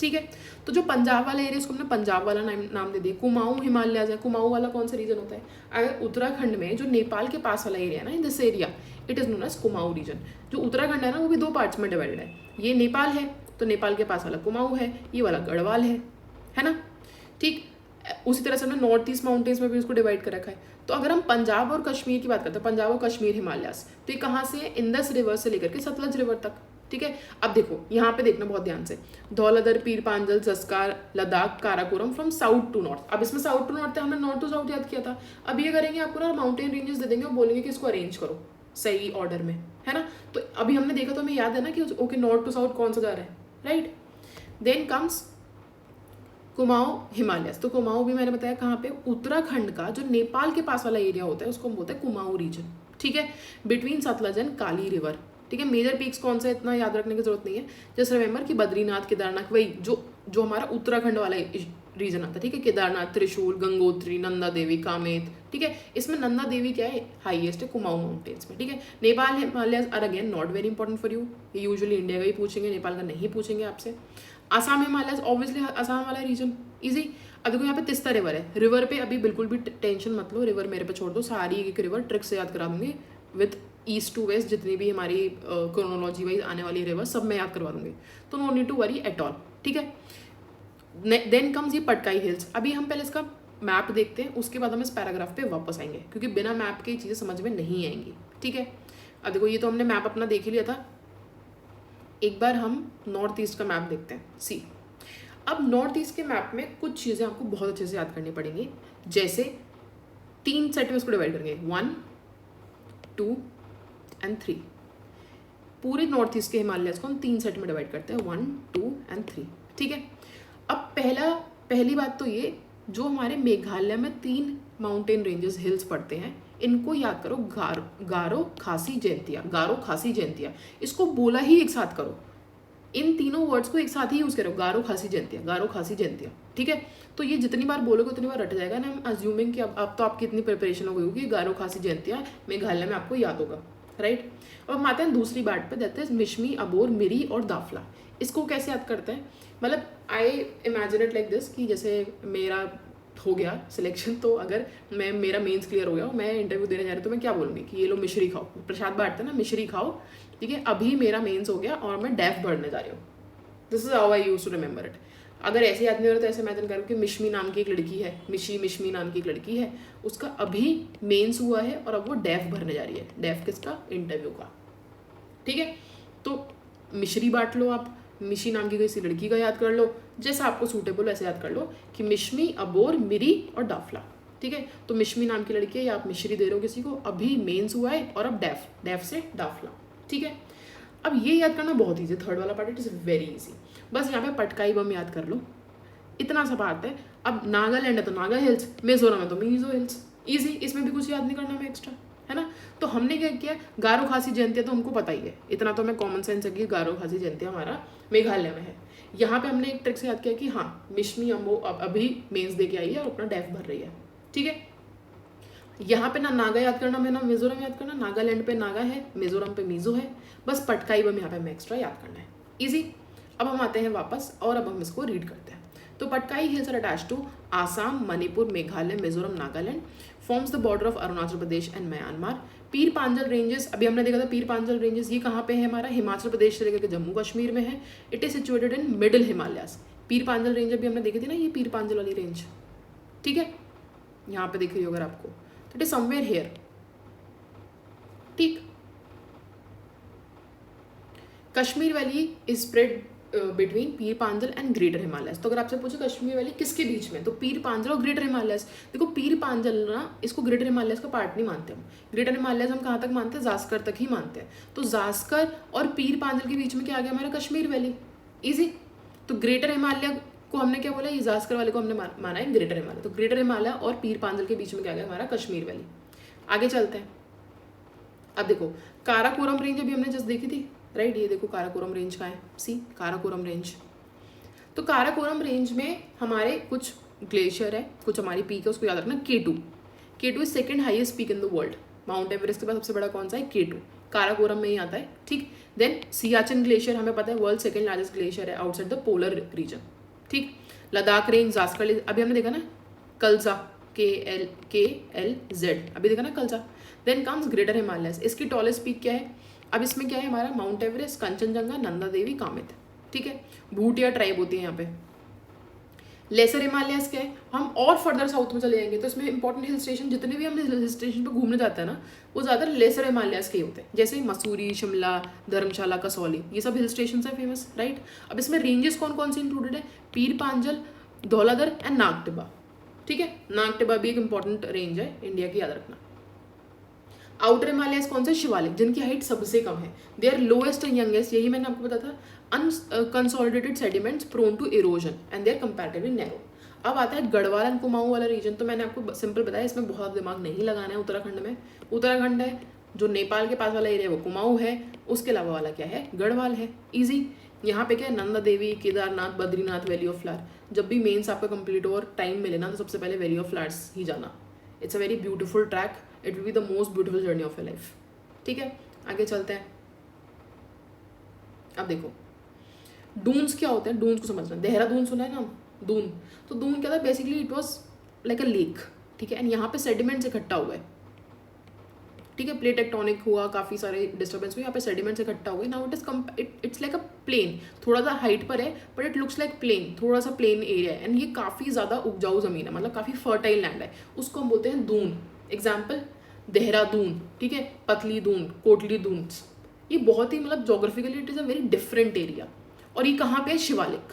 ठीक है। तो जो पंजाब वाला एरिया, उसको हमने पंजाब वाला नाम दे दिया। कुमाऊं हिमालय है, कुमाऊं वाला कौन सा रीजन होता है? अगर उत्तराखंड में जो नेपाल के पास वाला एरिया है ना, in this area it is known as Kumaon region. जो उत्तराखंड है ना, वो भी दो पार्ट्स में डिवाइडेड है। ये नेपाल है, तो नेपाल के पास वाला कुमाऊं है, ये वाला गढ़वाल है ना, ठीक। उसी तरह से हमने नॉर्थ ईस्ट माउंटेन्स में भी इसको डिवाइड कर रखा है। तो अगर हम पंजाब और कश्मीर की बात करते हैं, पंजाब और कश्मीर हिमालयास, तो ये कहाँ से है? इंदस रिवर से लेकर के सतलज रिवर तक, ठीक है। अब देखो यहाँ पे देखना बहुत ध्यान से, Dhauladhar, Pir Panjal, Zanskar, Ladakh, Karakoram, from south to north. अब इसमें साउथ टू नॉर्थ है, हमने नॉर्थ टू साउथ याद किया था। अब ये करेंगे, आपको ना माउंटेन रेंजेस दे देंगे और बोलेंगे कि इसको अरेंज करो सही ऑर्डर में, है ना। तो अभी हमने देखा तो हमें याद है ना कि ओके नॉर्थ टू साउथ कौन सा जा रहा है, right. Then comes Kumaon Himalayas. तो कुमाऊं भी मैंने बताया कहाँ पे, उत्तराखंड का जो नेपाल के पास वाला एरिया होता है उसको हम बोलते हैं कुमाऊं रीजन, ठीक है, between Sutlej and Kali river, ठीक है। मेजर पीक्स कौन सा है इतना याद रखने की जरूरत नहीं है, जस्ट रिमेंबर कि बद्रीनाथ, केदारनाथ, वही जो हमारा उत्तराखंड वाला रीजन आता है, ठीक है। केदारनाथ, त्रिशूल, गंगोत्री, नंदा देवी, कामेत, ठीक है। इसमें नंदा देवी क्या है, हाईएस्ट है कुमाऊं माउंटेन्स में, ठीक है। Nepal Himalayas are again not very important for you, ये यूजुअली इंडिया का ही पूछेंगे, नेपाल का नहीं पूछेंगे आपसे। आसाम हिमालयस, ऑब्वियसली आसाम वाला रीजन, इजी। अब देखो यहाँ पे तिस्ता रिवर है, रिवर पे अभी बिल्कुल भी टेंशन मत लो, रिवर मेरे पे छोड़ दो, सारी एक रिवर ट्रिक से याद करा दूंगी विद ईस्ट टू वेस्ट, जितनी भी हमारी क्रोनोलॉजी वाइज आने वाली रिवर सब मैं याद करवा दूंगी, तो no need to worry at all, ठीक है। देन कम्स ये पटकाई हिल्स। अभी हम पहले इसका मैप देखते हैं, उसके बाद हम इस पैराग्राफ पे वापस आएंगे, क्योंकि बिना मैप के चीज़ें समझ में नहीं आएंगी, ठीक है। अब देखो ये तो हमने मैप अपना देख ही लिया था, एक बार हम नॉर्थ ईस्ट का मैप देखते हैं। सी, अब नॉर्थ ईस्ट के मैप में कुछ चीज़ें आपको बहुत अच्छे से याद करनी पड़ेंगी, जैसे 3 सेट में इसको डिवाइड करेंगे, 1, 2 एंड 3। पूरे नॉर्थ ईस्ट के हिमालयस को हम 3 सेट में डिवाइड करते हैं, 1, 2 एंड 3, ठीक है। अब पहली बात तो ये, जो हमारे मेघालय में 3 माउंटेन रेंजेस हिल्स पड़ते हैं, इनको याद करो, गारो खासी जयंतिया, गारो खासी जयंतिया, इसको बोला ही एक साथ करो, इन तीनों वर्ड्स को एक साथ ही यूज करो, गारो खासी जयंतिया, गारो खासी जयंतिया, ठीक है। तो ये जितनी बार बोलोगे उतनी बार रट जाएगा ना। हम अज्यूमिंग कि अब तो आपकी इतनी प्रिपरेशन हो गई होगी, गारो खासी जयंतिया मेघालय में आपको याद होगा, राइट। अब हम आते हैं दूसरी बात पे, दैट इज मिशमी, अबोर, मिरी और दाफला। इसको कैसे याद करते हैं, मतलब I imagine it like this कि जैसे मेरा हो गया सिलेक्शन, तो अगर मेरा मेंस क्लियर हो गया, मैं इंटरव्यू देने जा रही हूँ, तो मैं क्या बोलूँगी कि ये लो मिश्री खाओ, प्रसाद बांटते हैं ना, मिश्री खाओ, ठीक है। अभी मेरा मेंस हो गया और मैं डेफ भरने जा रही हूँ, this is how I use to remember it. अगर ऐसे याद नहीं हो रहा तो ऐसे इमेजिन करो कि मिशमी नाम की एक लड़की है, मिशमी नाम की एक लड़की है, उसका अभी मेंस हुआ है और अब वो डेफ भरने जा रही है। डेफ किसका? इंटरव्यू का, ठीक है। तो मिश्री बांट लो आप, मिशी नाम की किसी लड़की का याद कर लो, जैसा आपको सूटेबल ऐसे याद कर लो कि मिशमी, अबोर, मिरी और डाफला, ठीक है। तो मिशमी नाम की लड़की है, या आप मिश्री दे रहे हो किसी को, अभी मेंस हुआ है और अब डेफ से डाफला, ठीक है। अब ये याद करना बहुत ईजी, थर्ड वाला part it is very easy. बस यहाँ पे पटकाई बम याद कर लो, इतना सा बात है। अब नागालैंड है तो नागा हिल्स, मिजोरम है तो मिजो हिल्स, ईजी, इसमें भी कुछ याद नहीं करना हमें एक्स्ट्रा, है ना। तो हमने क्या किया, गारो खासी जयंतिया तो हमको पता ही है, इतना तो हमें कॉमन सेंस है कि गारो खासी जयंतिया हमारा मेघालय में है। यहाँ पे हमने एक ट्रिक से याद किया कि हाँ मिशमी अम्बो अभी मेंस दे के आई है और अपना डेफ भर रही है, ठीक है। यहाँ पे ना नागा याद करना है ना मिजोरम याद करना, नागालैंड पे नागा है, मिजोरम पे मिजो है, बस पटकाई बम यहाँ पे हमें एक्स्ट्रा याद करना है, इजी। अब हम आते हैं वापस और अब हम इसको रीड करते हैं। तो Patkai hills are attached to Assam, Manipur, Meghalaya, Mizoram, Nagaland, forms the border of Arunachal Pradesh and Myanmar. Pir Panjal ranges, अभी हमने देखा था पीर पांजल रेंजेस, ये कहाँ पे है हमारा, हिमाचल प्रदेश से लेकर जम्मू कश्मीर में है। It is situated in middle Himalayas. Pir पांजल range अभी हमने देखी थी ना, ये पीर पांजल वाली रेंज, ठीक है, यहाँ पे दिख रही हो अगर आपको, तो इट इज समवेयर हेयर, ठीक। Kashmir valley is spread between Pir पांजल and greater Himalayas. तो अगर आपसे पूछे कश्मीर वैली किसके बीच में, तो पीर पांजल और ग्रेटर हिमालयस। देखो पीर पांजल ना, इसको ग्रेटर हिमालयस का पार्ट नहीं मानते हम। ग्रेटर हिमालयस हम कहाँ तक मानते हैं, जास्कर तक ही मानते हैं। तो जास्कर और पीर पांजल के बीच में क्या आ गया हमारा, कश्मीर वैली, इजी। तो ग्रेटर हिमालय को हमने क्या बोला, ये जास्कर वाले को हमने माना है ग्रेटर हिमालय। तो ग्रेटर हिमालय और पीर पांजल के बीच में क्या आ गया हमारा, कश्मीर वैली। आगे चलते हैं। अब देखो काराकोरम रेंज अभी हमने जस्ट देखी थी, राइट, ये देखो काराकोरम रेंज का है, सी काराकोरम रेंज। तो काराकोरम रेंज में हमारे कुछ ग्लेशियर है, कुछ हमारी पीक है, उसको याद रखना। K2 is second highest peak in the world. Mount Everest के बाद सबसे बड़ा कौन सा है, K2, काराकोरम में ही आता है, ठीक। देन सियाचिन ग्लेशियर हमें पता है वर्ल्ड सेकंड लार्जेस्ट ग्लेशियर है आउटसाइड द पोलर रीजन, ठीक। लद्दाख रेंज, जास्कर अभी हमने देखा ना, कल्जा KLZ अभी देखा ना कल्जा। देन कम्स ग्रेटर हिमालयस, इसकी टॉलेस्ट पीक क्या है, अब इसमें क्या है हमारा, माउंट एवरेस्ट, कंचनजंगा, नंदा देवी, कामित, ठीक है। भूटिया ट्राइब होती है यहाँ पे। लेसर हिमालयस क्या है, हम और फर्दर साउथ में चले जाएंगे तो इसमें इंपॉर्टेंट हिल स्टेशन, जितने भी हम हिल स्टेशन पे घूमने जाते हैं ना, वो ज़्यादा लेसर हिमालयस के ही होते हैं, जैसे मसूरी, शिमला, धर्मशाला, कसौली, ये सब हिल स्टेशन है फेमस, राइट। अब इसमें रेंजेस कौन कौन से इंक्लूडेड है, पीर पांजल, धौलाधर एंड नागटिब्बा, ठीक है। नागटिब्बा भी एक इंपॉर्टेंट रेंज है इंडिया की, याद रखना। आउटर हिमालयस कौन से, शिवालिक, जिनकी हाइट सबसे कम है। They are lowest and youngest, यही मैंने आपको बताया था। Unconsolidated sediments prone to erosion and they are comparatively narrow. अब आता है गढ़वाल एंड कुमाऊं वाला रीजन, तो मैंने आपको सिंपल बताया, इसमें बहुत दिमाग नहीं लगाना है। उत्तराखंड में, उत्तराखंड है, जो नेपाल के पास वाला एरिया है वो कुमाऊं है, उसके अलावा वाला क्या है, गढ़वाल है, ईजी। यहाँ पे क्या है, Nanda Devi, Kedarnath, Badrinath, valley of flower. जब भी मेंस आपका कंप्लीट हो और टाइम मिले ना, तो सबसे पहले वैली ऑफ फ्लावर्स ही जाना। It's a very beautiful track, it will be the most beautiful journey of your life, ठीक है। आगे चलते हैं। अब देखो डून्स क्या होते हैं, डून्स को समझना। देहरादून सुना है ना, दून, तो दून क्या था, basically it was like a lake, ठीक है। एंड यहाँ पे सेडिमेंट्स इकट्ठा हुआ है, ठीक है। प्लेट टेक्टोनिक हुआ, काफ़ी सारे डिस्टर्बेंस हुए, यहाँ पे सेडिमेंट्स इकट्ठा हुए। Now it's like a plain, थोड़ा सा हाइट पर है but it looks like plain, थोड़ा सा प्लेन एरिया है। एंड ये काफ़ी ज़्यादा उपजाऊ ज़मीन है, मतलब काफ़ी फर्टाइल लैंड है, उसको हम बोलते हैं दून। एग्जाम्पल देहरादून, ठीक है, पतली दून, कोटली दून, ये बहुत ही मतलब geographically it is a very different area. और ये कहाँ पे है, शिवालिक,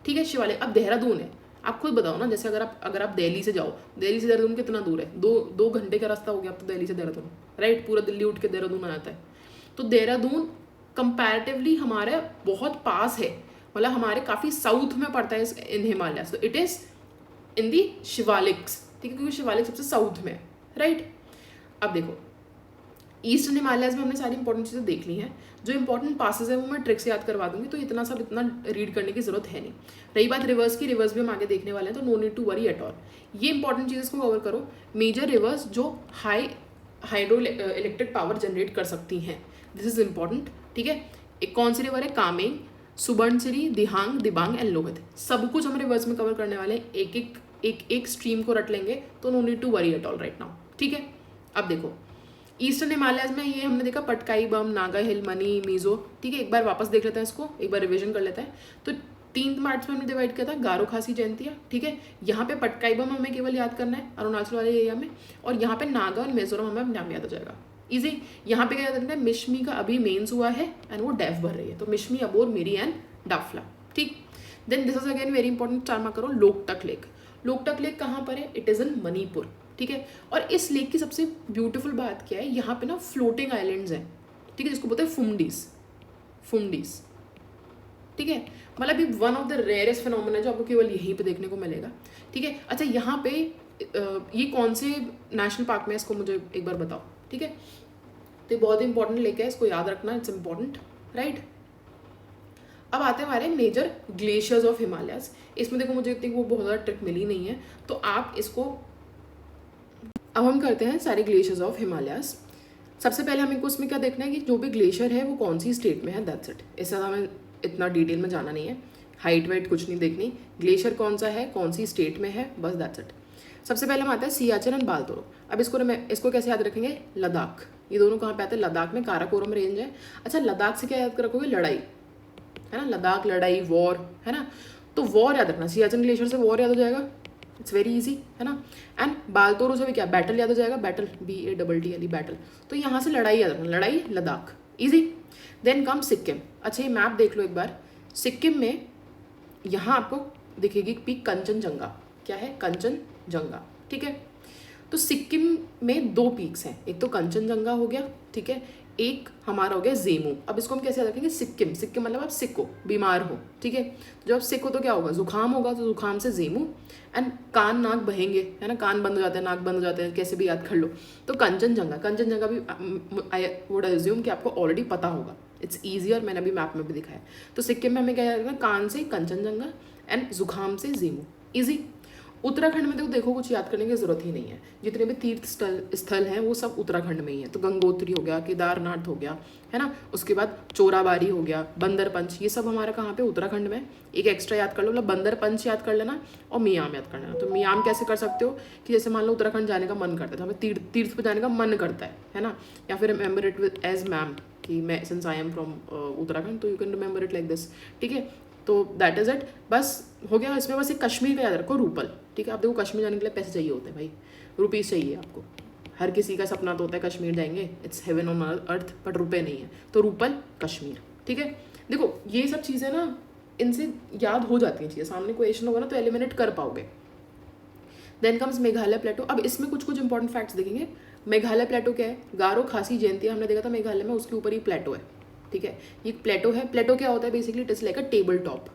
ठीक है, शिवालिक। अब देहरादून है, आप खुद बताओ ना, जैसे अगर आप दिल्ली से जाओ, दिल्ली से देहरादून कितना दूर है, दो घंटे का रास्ता हो गया अब तो दिल्ली से देहरादून, राइट। पूरा दिल्ली उठ के देहरादून आ जाता है। तो देहरादून कंपैरेटिवली हमारे बहुत पास है, मतलब हमारे काफ़ी साउथ में पड़ता है इन हिमालय। तो इट इज़ इन दी शिवालिक्स, ठीक है, क्योंकि शिवालिक सबसे साउथ में है, राइट। अब देखो ईस्टर्न हिमालयस में हमने सारी इंपॉर्टेंट चीज़ें देख ली हैं। जो इंपॉर्टेंट पासेस है वो मैं ट्रिक से याद करवा दूंगी, तो इतना रीड करने की जरूरत है नहीं। रही बात रिवर्स की, रिवर्स भी हम आगे देखने वाले हैं, तो no need to worry at all. ये इंपॉर्टेंट चीज़ें को कवर करो। मेजर रिवर्स जो हाइड्रो इलेक्ट्रिक पावर जनरेट कर सकती हैं, दिस इज इंपॉर्टेंट, ठीक है। एक कौन सी रिवर है, कामेंग, सुबर्णसिरी, दिहांग, दिबांग एंड लोहित, सब कुछ हम रिवर्स में कवर करने वाले हैं। एक स्ट्रीम को रट लेंगे, तो no need to worry at all right now, ठीक है। अब देखो ईस्टर्न हिमालयस में ये हमने देखा पटकाई बम, नागा हिल, मनी, मीजो, ठीक है। एक बार वापस देख लेते हैं इसको, एक बार रिवीजन कर लेते हैं। तो 3 पार्ट्स में हमने डिवाइड किया था, गारो खासी जयंतिया, ठीक है। यहाँ पे पटकाई बम हमें केवल याद करना है अरुणाचल वाले एरिया में, और यहाँ पे नागा और मिजोरम हमें नाम याद हो जाएगा, इजी। यहाँ पे क्या याद रखना है, मिशमी का अभी मेंस हुआ है एंड वो डेफ भर रही है, तो मिशमी, अबोर, मेरी एंड डाफला, ठीक। Then this is again very important, 4 mark करो। लोकटक लेक, लोकटक लेक कहाँ पर है, इट इज़ इन मणिपुर, ठीक है। और इस लेक की सबसे ब्यूटीफुल बात क्या है, यहाँ पे ना फ्लोटिंग आइलैंड्स हैं, ठीक है, जिसको बोलते हैं फुमडीज, ठीक है। मतलब ये one of the rarest phenomena जो आपको केवल यहीं पे देखने को मिलेगा, ठीक है। अच्छा यहाँ पे ये कौन से नेशनल पार्क में है, इसको मुझे एक बार बताओ, ठीक है, तो ये बहुत इंपॉर्टेंट लेके है, इसको याद रखना, इट्स इंपॉर्टेंट, राइट। अब आते हैं हमारे मेजर ग्लेशियर्स ऑफ हिमालयाज। इसमें देखो मुझे इतनी वो बहुत ज़्यादा ट्रिक मिली नहीं है, तो आप इसको, अब हम करते हैं सारे ग्लेशियर्स ऑफ हिमालयाज। सबसे पहले हमें को उसमें क्या देखना है कि जो भी ग्लेशियर है वो कौन सी स्टेट में है, दैट्स इट। इससे ज़्यादा हमें इतना डिटेल में जाना नहीं है, हाइट वाइट कुछ नहीं देखनी, ग्लेशियर कौन सा है, कौन सी स्टेट में है, बस दैट्स इट। सबसे पहले हम आते हैं सियाचिन एंड बालतोरो। अब इसको कैसे याद रखेंगे, लद्दाख, ये दोनों कहाँ पे आते हैं, लद्दाख में काराकोरम रेंज है। अच्छा, लद्दाख से क्या याद रखोगे, लड़ाई, है ना, लद्दाख लड़ाई, वॉर, है ना, तो वॉर याद रखना, सियाचिन ग्लेशियर से वॉर याद हो जाएगा, इट्स वेरी इजी, है ना। एंड बालतोरो से भी क्या, बैटल याद हो जाएगा, बैटल, BATT वाली बैटल, तो यहाँ से लड़ाई याद रखना, लड़ाई Ladakh, easy. Then come Sikkim. अच्छा, ये मैप देख लो एक बार, सिक्किम में यहाँ आपको दिखेगी पीक कंचनजंगा, क्या है, कंचनजंगा, ठीक है। तो सिक्किम में 2 पीक्स हैं, एक तो कंचनजंगा हो गया, ठीक है, एक हमारा हो गया जेमू। अब इसको हम कैसे याद रखेंगे, सिक्किम, सिक्किम मतलब आप सिक हो, बीमार हो, ठीक है, जब आप सिक हो तो क्या होगा, जुकाम होगा, तो जुकाम से जेमू। एंड कान नाक बहेंगे, है ना, कान बंद हो जाते हैं, नाक बंद हो जाते हैं, कैसे भी याद कर लो, तो कंचनजंगा, कंचनजंगा भी आई वुड अज्यूम कि आपको ऑलरेडी पता होगा, इट्स ईजियर, मैंने अभी मैप में भी दिखाया। तो सिक्किम में हमें क्या याद रखना, कान से कंचनजंगा एंड जुकाम से जेमू, ईजी। उत्तराखंड में तो देखो कुछ याद करने की जरूरत ही नहीं है, जितने भी तीर्थ स्थल हैं वो सब उत्तराखंड में ही है। तो गंगोत्री हो गया, केदारनाथ हो गया, है ना, उसके बाद चोराबारी हो गया, बंदरपंच, ये सब हमारा कहाँ पे, उत्तराखंड में। एक एक्स्ट्रा याद कर लो, मतलब बंदरपंच याद कर लेना और मियाम याद कर लेना। तो मियाम कैसे कर सकते हो कि जैसे मान लो उत्तराखंड जाने का मन करता है, तो हमें तीर्थ पर जाने का मन करता है ना, या फिर remember it with as ma'am कि मैं since I am from Uttarakhand, तो you can remember it like this, ठीक है। तो दैट इज़ इट, बस हो गया। इसमें बस एक कश्मीर का याद रखो, रूपल, ठीक है। आप देखो कश्मीर जाने के लिए पैसे चाहिए होते हैं भाई, रुपीज़ चाहिए आपको, हर किसी का सपना तो होता है कश्मीर जाएंगे, it's heaven on earth, but रुपए नहीं है, तो रूपल कश्मीर, ठीक है। देखो ये सब चीज़ें ना, इनसे याद हो जाती हैं चीज़ें, सामने क्वेश्चन होगा ना तो एलिमिनेट कर पाओगे। देन कम्स मेघालय प्लेटो। अब इसमें कुछ इंपॉर्टेंट फैक्ट्स देखेंगे। मेघालय प्लेटो क्या है, गारो खासी जयंतिया हमने देखा था मेघालय में, उसके ऊपर ही प्लेटो है, ठीक है। ये प्लेटो है, प्लेटो क्या होता है basically, it is like a table top.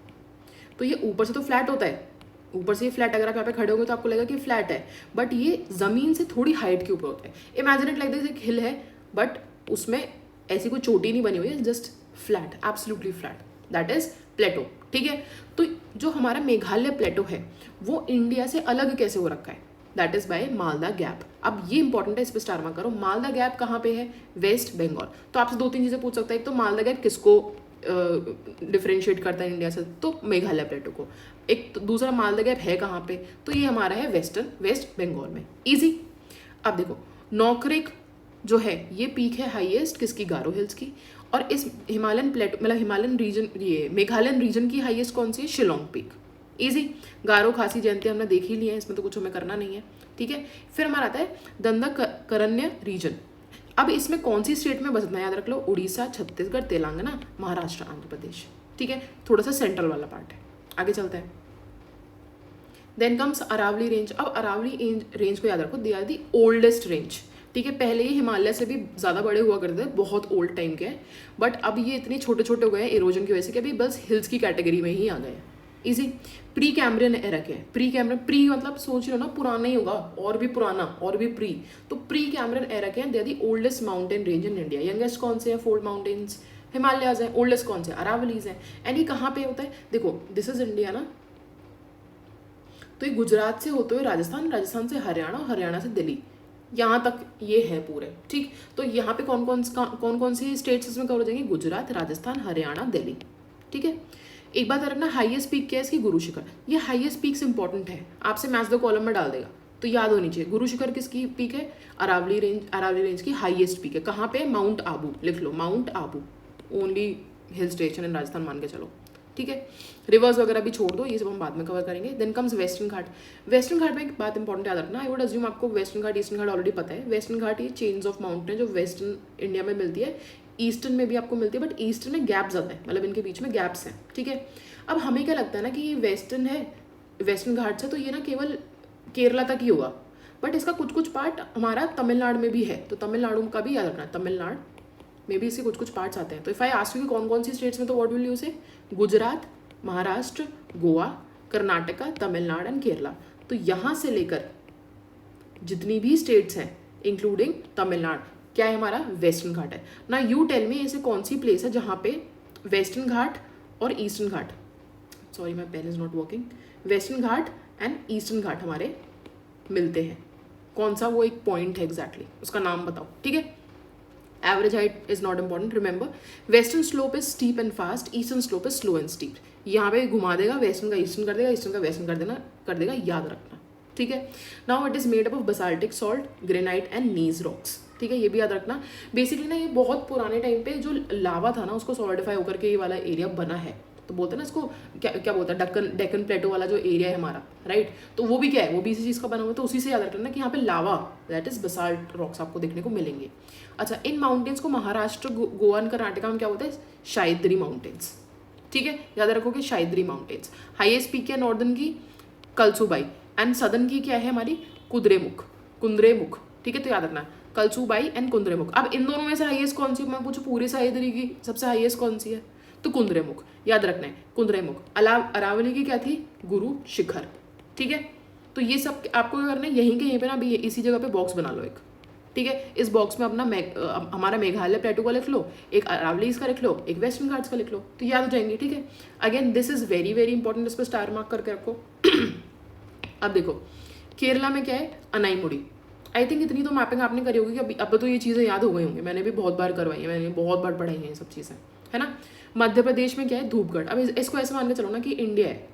तो ये ऊपर से तो फ्लैट होता है, ऊपर से ये फ्लैट, अगर आप यहाँ पे खड़े होगे तो आपको लगेगा कि फ्लैट है, बट ये जमीन से थोड़ी हाइट के ऊपर होता है। इमेजिन इट लाइक दिस, एक हिल है बट उसमें ऐसी कोई चोटी नहीं बनी हुई है, just flat, absolutely flat, that is plateau, ठीक है। तो जो हमारा मेघालय प्लेटो है वो इंडिया से अलग कैसे हो रखा है, that is by Malda gap. अब ये इंपॉर्टेंट है, इस पर स्टार मार्क करो। मालदा गैप कहाँ पे है, वेस्ट बंगाल। तो आपसे 2-3 चीजें पूछ सकता है, एक तो मालदा गैप किसको डिफ्रेंशिएट करता है इंडिया से, तो मेघालय प्लेटो को। एक तो दूसरा मालदा गैप है कहाँ पे, तो ये हमारा है वेस्ट बंगाल में, इजी। अब देखो नौकरेक जो है ये पीक है हाईएस्ट किसकी, गारो हिल्स की। और इस हिमालयन प्लेटो मतलब हिमालयन रीजन, ये मेघालयन रीजन की हाईएस्ट कौन सी है, शिलोंग पीक, इजी। गारो खासी जयंती हमने देख ही लिया है, इसमें तो कुछ हमें करना नहीं है, ठीक है। फिर हमारा आता है दंडकारण्य रीजन। अब इसमें कौन सी स्टेट में बसना याद रख लो, उड़ीसा, छत्तीसगढ़, तेलंगाना, महाराष्ट्र, आंध्र प्रदेश, ठीक है। थोड़ा सा सेंट्रल वाला पार्ट है। आगे चलते हैं। Then comes Aravalli range. अब अरावली रेंज को याद रखो, they are the oldest range, ठीक है। पहले ये हिमालय से भी ज़्यादा बड़े हुआ करते थे, बहुत ओल्ड टाइम के हैं, बट अब ये इतने छोटे छोटे हो गए हैं इरोजन की वजह से कि अभी बस हिल्स की कैटेगरी में ही आ गए हैं, इजी। प्री कैम्ब्रियन एरा क्या है, प्री मतलब सोच रहे हो ना पुराना ही होगा, और भी पुराना और भी प्री, तो प्री कैम्ब्रियन एरा क्या है, they are the oldest mountain range in India. Youngest कौन से है, फोल्ड माउंटेन्स, हिमालयाज है। ओल्डेस्ट कौन से, अरावलीज है। एंड ये कहाँ पे होता है, देखो दिस इज इंडिया ना, तो ये गुजरात से होते हुए राजस्थान, राजस्थान से हरियाणा, हरियाणा से दिल्ली, यहाँ तक ये है पूरे, ठीक। तो यहाँ पे कौन कौन सी स्टेट्स इसमें कवर हो जाएंगे, गुजरात, राजस्थान, हरियाणा, दिल्ली, ठीक है। एक बात रखना, हाईएस्ट पीक क्या है इसकी, गुरु शिखर। ये हाईएस्ट पीक्स इंपॉर्टेंट है, आपसे मैच द कॉलम में डाल देगा, तो याद होनी चाहिए। गुरु शिखर किसकी पीक है, अरावली रेंज की हाईएस्ट पीक है। कहाँ पे, माउंट आबू, लिख लो Mount Abu, only hill station in Rajasthan मान के चलो, ठीक है। रिवर्स वगैरह भी छोड़ दो, ये सब हम बाद में कवर करेंगे। देन कम्स वेस्टर्न घाट। वेस्टर्न घाट में एक बात इंपॉर्टेंट याद रखना, आई वुड अज्यूम आपको वेस्टर्न घाट ईस्टर्न घाट ऑलरेडी पता है। वेस्टर्न घाट ये चेन्स ऑफ माउंटेन जो वेस्टर्न इंडिया में मिलती है, ईस्टर्न में भी आपको मिलती है, बट ईस्टर्न में गैप ज़्यादा है, मतलब इनके बीच में गैप्स हैं, ठीक है। अब हमें क्या लगता है ना कि ये वेस्टर्न है, वेस्टर्न घाट से, तो ये ना केवल केरला तक ही होगा, बट इसका कुछ पार्ट हमारा तमिलनाडु में भी है, तो तमिलनाडु का भी याद रखना, तमिलनाडु में भी इसके कुछ पार्ट्स आते हैं। तो इफ़ आई आस्क यू कौन कौन सी स्टेट्स में, तो व्हाट विल यू से, गुजरात, महाराष्ट्र, गोवा, कर्नाटका, तमिलनाडु एंड केरला। तो यहाँ से लेकर जितनी भी स्टेट्स हैं इंक्लूडिंग तमिलनाडु, क्या है हमारा, वेस्टर्न घाट है ना। यू टेल मी ऐसे कौन सी प्लेस है जहाँ पे वेस्टर्न घाट और eastern Ghat, sorry my pen is not working, western Ghat and eastern Ghat हमारे मिलते हैं, कौन सा वो एक पॉइंट है एग्जैक्टली, उसका नाम बताओ, ठीक है। Average height is not important, remember western slope is steep and fast, eastern slope is slow and steep. यहाँ पे घुमा देगा, वेस्टर्न का ईस्टर्न कर देगा, ईस्टर्न का वेस्टर्न कर देगा, याद रखना, ठीक है। Now it is made up of basaltic salt, granite and knees rocks, ठीक है, ये भी याद रखना। बेसिकली ना ये बहुत पुराने टाइम पे जो लावा था ना उसको सॉलिडिफाई होकर के ये वाला एरिया बना है, तो बोलते हैं ना इसको क्या बोलते हैं, डेक्कन प्लेटो वाला जो एरिया है हमारा, राइट। तो वो भी क्या है, वो भी इसी चीज़ का बना हुआ है, तो उसी से याद रखना कि यहाँ पे लावा दैट इज बसाल्ट रॉक्स आपको देखने को मिलेंगे। अच्छा, इन माउंटेन्स को महाराष्ट्र, गोवा एंड कर्नाटका में क्या होता है, शायद्री माउंटेन्स, ठीक है, याद रखोगे शायद्री माउंटेन्स। हाईएस्ट पीक है नॉर्दर्न की कलसुबाई एंड सदर्न की क्या है हमारी, कुंद्रेमुख, ठीक है, तो याद रखना कलसुबाई एंड कुंद्रेमुख। अब इन दोनों में से हाईएस्ट कौन सी, मैं पूछूं पूरी सह्याद्री की सबसे हाईएस्ट कौन सी है, तो कुंद्रेमुख, याद रखना है कुंद्रेमुख। अरावली की क्या थी, गुरु शिखर, ठीक है। तो ये सब आपको क्या करना है, यहीं के यहीं पे ना अभी इसी जगह पे बॉक्स बना लो एक, ठीक है। इस बॉक्स में अपना हमारा मेघालय प्लेटो का लिख लो, एक अरावलीज का लिख लो, एक वेस्टर्न घाट्स का लिख लो, तो याद हो जाएंगे, ठीक है। Again this is very very important, इस पर स्टार मार्क करके रखो। अब देखो केरला में क्या है, अनाईमुड़ी, आई थिंक इतनी तो मैपिंग आपने करी होगी कि अब तो ये चीज़ें याद हो गई होंगी, मैंने भी बहुत बार करवाई है, मैंने बहुत बार पढ़ाई है ये सब चीज़ें, है ना। मध्य प्रदेश में क्या है, धूपगढ़। अब इसको ऐसे मान के चलो ना कि इंडिया है,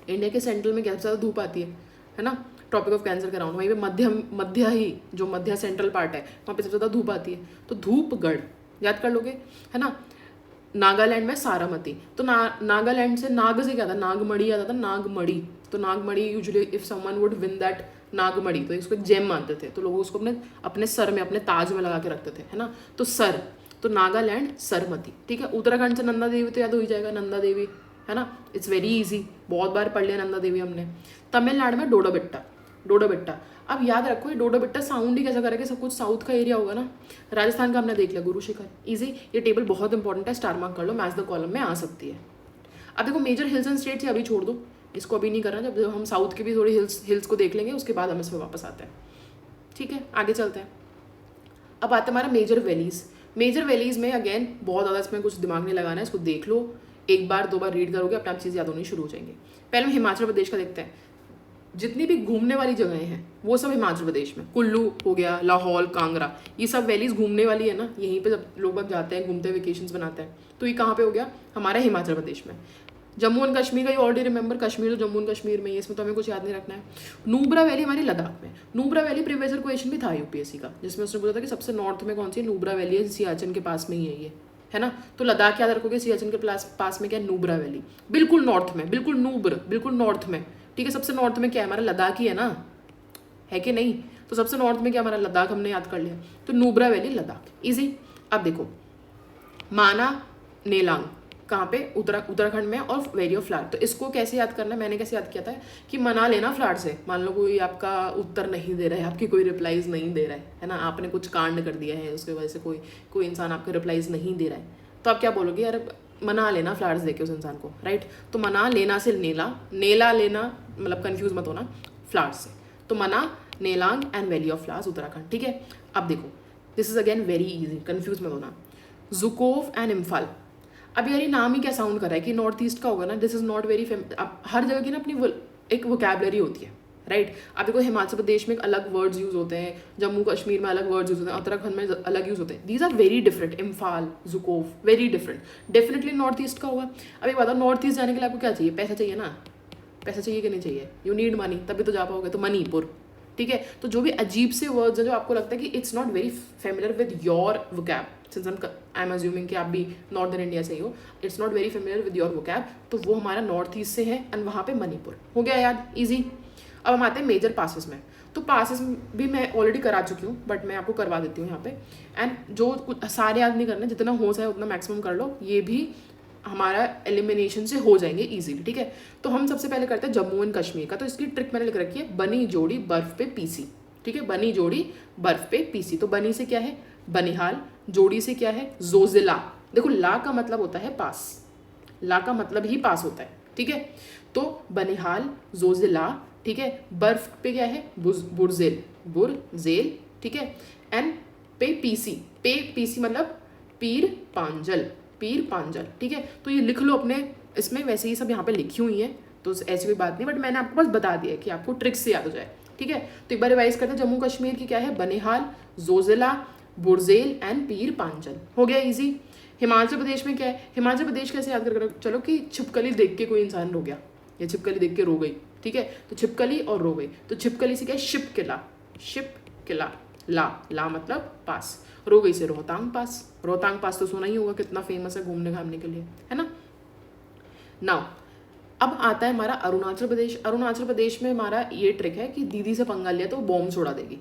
इंडिया के सेंट्रल में क्या सबसे ज़्यादा धूप आती है ना, ट्रॉपिक ऑफ कैंसर के अराउंड, वहीं पे मध्य ही जो मध्य सेंट्रल पार्ट है वहाँ पे सबसे ज़्यादा धूप आती है, तो धूपगढ़ याद कर लोगे, है ना। नागालैंड में सारामती, तो नागालैंड से नाग से क्या था, नागमड़ी आता था, नागमड़ी, तो Nagmadi usually if someone would win that Nagmadi, तो इसको एक जेम मानते थे, तो लोग उसको अपने सर में, अपने ताज में लगा के रखते थे, है ना। तो सर, तो नागालैंड सरमती, ठीक है। उत्तराखंड से नंदा देवी तो याद हो ही जाएगा, नंदा देवी, है ना, इट्स वेरी इजी, बहुत बार पढ़ लिया नंदा देवी हमने। तमिलनाडु में डोडोबेट्टा। अब याद रखो ये डोडोबेट्टा साउंड ही कैसा करेगा, सब कुछ साउथ का एरिया होगा ना। राजस्थान का हमने देख लिया, गुरु शिखर, इजी। ये टेबल बहुत इंपॉर्टेंट है, स्टार मार्क कर लो, मैच द कॉलम में आ सकती है। अब देखो मेजर हिल्स एंड स्टेट्स अभी छोड़ दो, इसको अभी नहीं करना, जब हम साउथ के भी थोड़ी हिल्स को देख लेंगे उसके बाद हम इस पर वापस आते हैं, ठीक है, आगे चलते हैं। अब आता है हमारा मेजर वैलीज में अगेन बहुत ज़्यादा इसमें कुछ दिमाग नहीं लगाना है, इसको देख लो, एक बार दो बार रीड करोगे अपने आप चीज़ याद होनी शुरू हो जाएंगे। पहले हम हिमाचल प्रदेश का देखते हैं, जितनी भी घूमने वाली जगहें हैं वो सब हिमाचल प्रदेश में, कुल्लू हो गया, लाहौल, कांगड़ा, ये सब वैलीज घूमने वाली है ना, यहीं पे जब लोग जाते हैं घूमते हैं, वेकेशंस बनाते हैं, तो ये कहाँ पे हो गया, हमारे हिमाचल प्रदेश में। जम्मू एंड कश्मीर का, ये ऑलरेडी रिमेंबर, कश्मीर तो जम्मू एंड कश्मीर में, इसमें तो हमें कुछ याद नहीं रखना है। नुब्रा वैली हमारी लद्दाख में, Nubra valley previous year question भी था यूपीएससी का, जिसमें उसने बोला था कि सबसे नॉर्थ में कौन सी है, नुब्रा वैली है, सियाचिन के पास में ही है ये, है ना। तो लद्दाख याद रखोगे, सियाचिन के पास में क्या है, नुब्रा वैली, बिल्कुल नॉर्थ में, बिल्कुल नॉर्थ में, ठीक है। सबसे नॉर्थ में क्या है हमारा, लद्दाख ही है ना, है कि नहीं। तो सबसे नॉर्थ में क्या हमारा, लद्दाख, हमने याद कर लिया, तो नुब्रा वैली लद्दाख, इजी। अब देखो माना नेलांग कहाँ पे, उत्तराखंड में, और वैली ऑफ फ्लावर। तो इसको कैसे याद करना है, मैंने कैसे याद किया था कि मना लेना फ्लावर से, मान लो कोई आपका उत्तर नहीं दे रहा है, आपकी कोई रिप्लाईज नहीं दे रहा है ना, आपने कुछ कांड कर दिया है, उसकी वजह से कोई इंसान आपके रिप्लाईज नहीं दे रहा है, तो आप क्या बोलोगे, यार मना लेना फ्लावर्स देके उस इंसान को, राइट। तो मना लेना से नेला लेना, मतलब कंफ्यूज मत होना फ्लावर्स से, तो मना, Nelang and valley of flowers Uttarakhand, ठीक है। अब देखो this is again very easy, confuse मत होना। जुकोव एंड इम्फाल, अब यार ये नाम ही क्या साउंड कर रहा है कि नॉर्थ ईस्ट का होगा ना, दिस इज नॉट वेरी अब हर जगह की ना अपनी एक वोकैबलरी होती है, राइट। अब देखो हिमाचल प्रदेश में अलग वर्ड्स यूज होते हैं, जम्मू कश्मीर में अलग वर्ड्स यूज होते हैं, उत्तराखंड में अलग यूज होते हैं, these are very different. Imphal, Dzukou, very different, definitely north east का होगा। अब एक बताओ, नॉर्थ ईस्ट जाने के लिए आपको क्या चाहिए, पैसा चाहिए ना, पैसा चाहिए कि नहीं चाहिए, यू नीड मनी, तभी तो जा पाओगे, तो मणिपुर, ठीक है। तो जो भी अजीब से वर्ड्स है जो आपको लगता है कि it's not very familiar with your vocab, since I am assuming कि आप भी नॉर्दर्न इंडिया से ही हो, it's not very familiar with your vocab, तो वो हमारा नॉर्थ ईस्ट से है, एंड वहाँ पे मणिपुर हो गया याद, ईजी। अब हम आते हैं मेजर पासेस में, तो पासेस भी मैं ऑलरेडी करा चुकी हूँ, बट मैं आपको करवा देती हूँ यहाँ पे, एंड जो कुछ सारे याद नहीं करने, जितना हो जाए उतना मैक्सिमम कर लो, ये भी हमारा एलिमिनेशन से हो जाएंगे इजीली, ठीक है। तो हम सबसे पहले करते हैं जम्मू एंड कश्मीर का, तो इसकी ट्रिक मैंने लिख रखी है, बनी जोड़ी बर्फ पे पीसी, ठीक है, बनी जोड़ी बर्फ पे पीसी। तो बनी से क्या है, बनिहाल, जोड़ी से क्या है, जोजिला। देखो ला का मतलब होता है पास, ला का मतलब ही पास होता है, ठीक है। तो बनिहाल, जोजिला, ठीक है। बर्फ पे क्या है, बुरजेल, ठीक है। एंड पे पीसी, पे पीसी मतलब पीर पांजल, पीर पांजल, ठीक है। तो ये लिख लो अपने इसमें, वैसे ही सब यहाँ पे लिखी हुई है तो ऐसी कोई बात नहीं, बट मैंने आपको बस बता दिया है कि आपको ट्रिक से याद हो जाए, ठीक है। तो एक बार रिवाइज करते हैं, जम्मू कश्मीर की क्या है, बनिहाल, जोजिला, बुरजेल एंड पीर पांजल, हो गया इजी। हिमाचल प्रदेश में क्या है, हिमाचल प्रदेश कैसे याद कर, चलो कि छिपकली देख के कोई इंसान रो गया या छिपकली देख के रो गई, ठीक है। तो छिपकली और रो गई, तो छिपकली से क्या है, शिप किला, शिप किला, ला ला मतलब पास, रो गई से रोहतांग पास, रोहतांग पास तो सुना ही होगा, कितना फेमस है घूमने घामने के लिए, है ना। नाउ अब आता है हमारा अरुणाचल प्रदेश। अरुणाचल प्रदेश में हमारा ये ट्रिक है कि दीदी से पंगा लिया तो बॉम्ब छोड़ा देगी।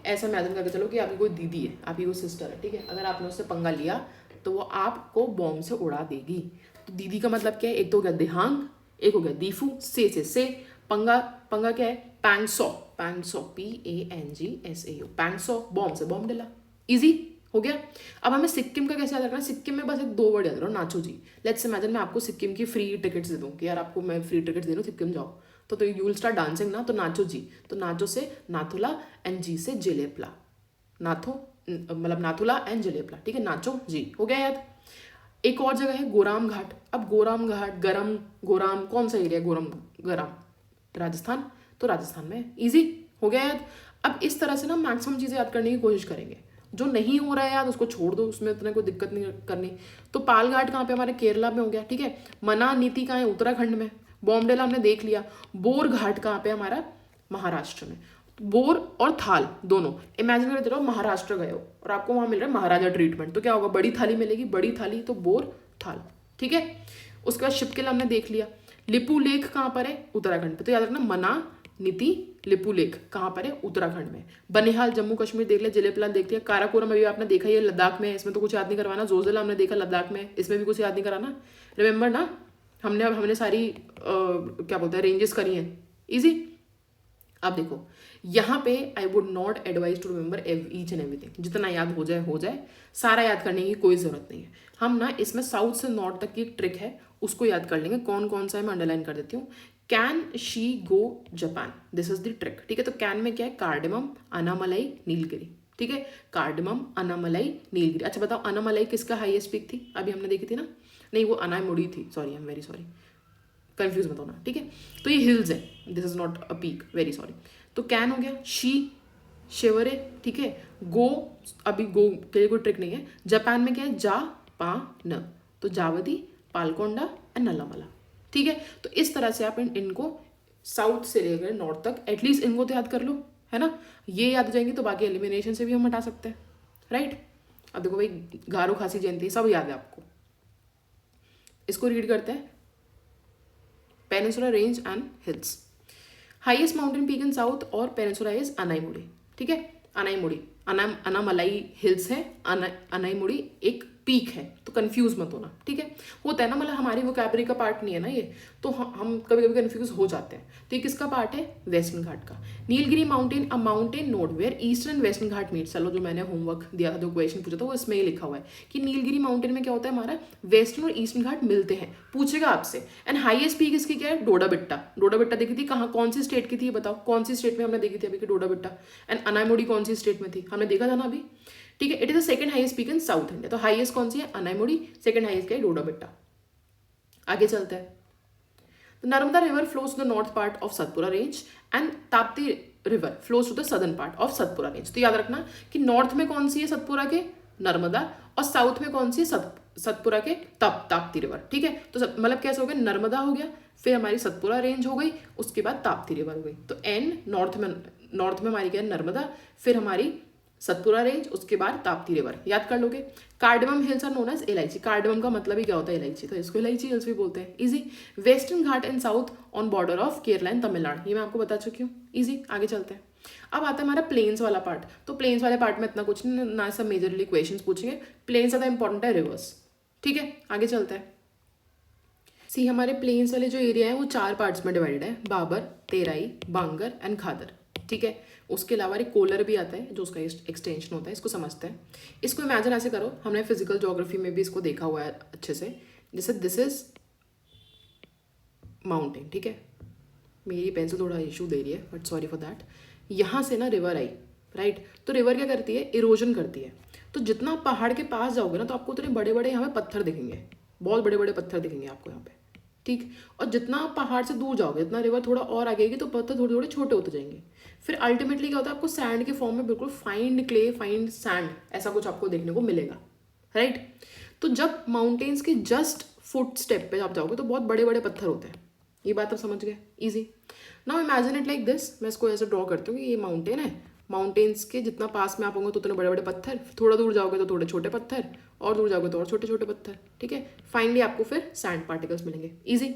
ऐसा इमेजिन करके चलो कि आपकी कोई दीदी है, आपकी कोई सिस्टर है, ठीक है। अगर आपने उससे पंगा लिया तो वो आपको बॉम्ब से उड़ा देगी। तो दीदी का मतलब क्या है, एक तो हो गया दिहांग, एक हो गया दीफू, से पंगा, पंगा क्या है, पैंगसो, पैंगसो PANGSAO, पैंगसो, बॉम्ब से बॉम्ब डला, इजी हो गया। अब हमें सिक्किम का कैसे याद रखना है, सिक्किम में बस एक 2 वर्ड याद रखो, नाचो जी। लेट्स इमेजिन मैं आपको सिक्किम की फ्री टिकट्स दे दूँ कि यार आपको मैं फ्री टिकट्स दे दूँ, सिक्किम जाओ, तो यू विल स्टार्ट डांसिंग ना, तो नाचो जी, तो नाचो से नाथुला एंड जी से जिलेपला, नाथो मतलब नाथुला एंड जिलेपला, ठीक है, नाचो जी, हो गया याद। एक और जगह है गोराम घाट। अब गोराम घाट, गरम, गोराम कौन सा एरिया, गोराम गरम राजस्थान, तो राजस्थान में, इजी हो गया याद। अब इस तरह से ना मैक्सिमम चीज़ें याद करने की कोशिश करेंगे, जो नहीं हो रहा है याद उसको छोड़ दो, उसमें इतना कोई दिक्कत नहीं करनी। तो पाल घाट कहाँ पे, हमारे केरला में हो गया, ठीक है। मना नीति कहाँ है, उत्तराखंड में। बॉम्बडेला हमने देख लिया। बोर घाट कहाँ पे, हमारा महाराष्ट्र में। बोर और थाल दोनों, इमेजिन करके चलो महाराष्ट्र गए हो और आपको वहां मिल रहा है महाराजा ट्रीटमेंट, तो क्या होगा, बड़ी थाली मिलेगी, बड़ी थाली, तो बोर थाल, ठीक है। उसके बाद शिपकिला हमने देख लिया। लिपू लेक कहाँ पर है, उत्तराखंड पे, तो याद रखना मना नीति लिपू लेक कहाँ पर है, उत्तराखंड में। बनिहाल जम्मू कश्मीर देख लिया, जिलेपला देख लिया। काराकोरम अभी आपने देखा, ये लद्दाख में है, इसमें तो कुछ याद नहीं करवाना। जोजिला हमने देखा लद्दाख में, इसमें भी कुछ याद नहीं कराना, रिमेंबर ना। हमने सारी क्या बोलते हैं रेंजेस करी हैं, इजी। अब देखो यहाँ पे I would not advise to remember each and everything, जितना याद हो जाए, सारा याद करने की कोई जरूरत नहीं है। हम ना इसमें साउथ से नॉर्थ तक की एक ट्रिक है, उसको याद कर लेंगे। कौन कौन सा है मैं अंडरलाइन कर देती हूँ। Can she go Japan, this is the trick, ठीक है। तो कैन में क्या है, कार्डेमम, अनामलाई, नीलगिरी, ठीक है। कार्डेमम, अनामलाई, नीलगिरी। अच्छा बताओ अनामलाई किसका हाईएस्ट पीक थी, अभी हमने देखी थी ना, नहीं वो अनामुड़ी थी, sorry I am very sorry, confuse मत होना, ठीक है। तो ये हिल्स है, this is not a peak, very sorry. तो कैन हो गया, शी शिवरे, ठीक है। गो, अभी गो के लिए कोई ट्रिक नहीं है। जापान में क्या है, जा पा न, तो जावती, पालकोंडा एंड नल्लामला, ठीक है। तो इस तरह से आप इनको साउथ से लेकर नॉर्थ तक एटलीस्ट इनको तो याद कर लो, है ना। ये याद हो जाएंगे तो बाकी एलिमिनेशन से भी हम हटा सकते हैं, राइट। अब देखो भाई, गारो खासी जयंती सब याद है आपको, इसको रीड करते हैं। Peninsula range and hills, highest mountain peak in south और पेनिनसुला इज अनाईमुड़ी, ठीक है। अनाईमुड़ी, अनामलाई हिल्स है, अनाईमुड़ी एक पीक है, तो कंफ्यूज मत होना, ठीक है। होता है ना, मतलब हमारी वोकैबुलरी का पार्ट नहीं है ना ये, तो हम कभी कभी कंफ्यूज हो जाते हैं। तो ये किसका पार्ट है, वेस्टर्न घाट का। Nilgiri mountain, a mountain node where eastern and western Ghat meet. चलो जो मैंने होमवर्क दिया था, जो क्वेश्चन पूछा था, वो इसमें ही लिखा हुआ है कि नीलगिरी माउंटेन में क्या होता है, हमारा वेस्टर्न और ईस्टर्न घाट मिलते हैं, पूछेगा आपसे। एंड हाईएस्ट पीक इसकी क्या है, डोडा बिट्टा। डोडा बिट्टा देखी थी कहाँ, कौन सी स्टेट की थी, बताओ कौन सी स्टेट में हमने देखी थी अभी की डोडा बिट्टा। एंड अनाईमुड़ी कौन सी स्टेट में थी, हमने देखा था ना अभी, ठीक है। It is the second highest peak in south India. तो हाईएस्ट कौन सी है, अनाईमुड़ी, सेकंड हाईएस्ट क्या है, डोडा बिट्टा। आगे चलते हैं। The Narmada river flows to the north part of Satpura range and Tapti river flows to the southern part of Satpura range. तो याद रखना कि नॉर्थ में कौन सी है सतपुरा के, नर्मदा, और साउथ में कौन सी है, सतपुरा के ताप्ती रिवर, ठीक है। तो मतलब कैसे हो गया, नर्मदा हो गया, फिर हमारी सतपुरा रेंज हो गई, उसके बाद ताप्ती रिवर हो गई। तो एन नॉर्थ में हमारी क्या है, नर्मदा, फिर हमारी सतपुरा रेंज, उसके बाद ताप्ती रिवर, याद कर लोगे। Cardamom hills are known as elaichi. Cardamom का मतलब ही क्या होता है, इलायची, तो इसको इलायची हिल्स भी बोलते हैं, easy. Western Ghat and south on border of Kerala and Tamil Nadu, ये मैं आपको बता चुकी हूँ, इजी। आगे चलते हैं। अब आता है हमारा प्लेन्स वाला पार्ट। तो प्लेन्स वाले पार्ट में इतना कुछ नहीं, ना सब मेजरली क्वेश्चन पूछेंगे, प्लेन्स ज़्यादा इंपॉर्टेंट है, रिवर्स, ठीक है। आगे चलते हैं। सी हमारे प्लेन्स वाले जो एरिया है वो 4 पार्ट्स में डिवाइडेड है, बाबर, तेराई, बांगर एंड खादर, ठीक है। उसके अलावा एक कोलर भी आता है जो उसका एक्सटेंशन होता है, इसको समझते हैं। इसको इमेजिन ऐसे करो, हमने फिजिकल ज्योग्राफी में भी इसको देखा हुआ है अच्छे से, जैसे दिस इज माउंटेन, ठीक है। मेरी पेंसिल थोड़ा इशू दे रही है, बट सॉरी फॉर दैट। यहाँ से ना रिवर आई, राइट। तो रिवर क्या करती है, इरोजन करती है। तो जितना आप पहाड़ के पास जाओगे ना तो आपको उतने बड़े बड़े यहाँ पे पत्थर दिखेंगे, बहुत बड़े बड़े पत्थर दिखेंगे आपको यहाँ पे, ठीक। और जितना आप पहाड़ से दूर जाओगे, जितना रिवर थोड़ा और आगे गई तो पत्थर थोड़े थोड़े छोटे होते जाएंगे। फिर अल्टीमेटली क्या होता है, आपको सैंड के फॉर्म में बिल्कुल फाइन क्ले, फाइन सैंड, ऐसा कुछ आपको देखने को मिलेगा, राइट। तो जब माउंटेन्स के जस्ट फुट स्टेप पे आप जाओगे तो बहुत बड़े बड़े पत्थर होते हैं। ये बात आप समझ गए, easy. Now imagine it like this, मैं इसको ऐसे ड्रॉ करती हूँ कि ये माउंटेन है, माउंटेन्स के जितना पास में आप होंगे तो उतने बड़े बड़े पत्थर, थोड़ा दूर जाओगे तो थोड़े छोटे पत्थर, और दूर जाओगे तो और छोटे छोटे पत्थर, ठीक है। फाइनली आपको फिर सैंड पार्टिकल्स मिलेंगे, ईजी।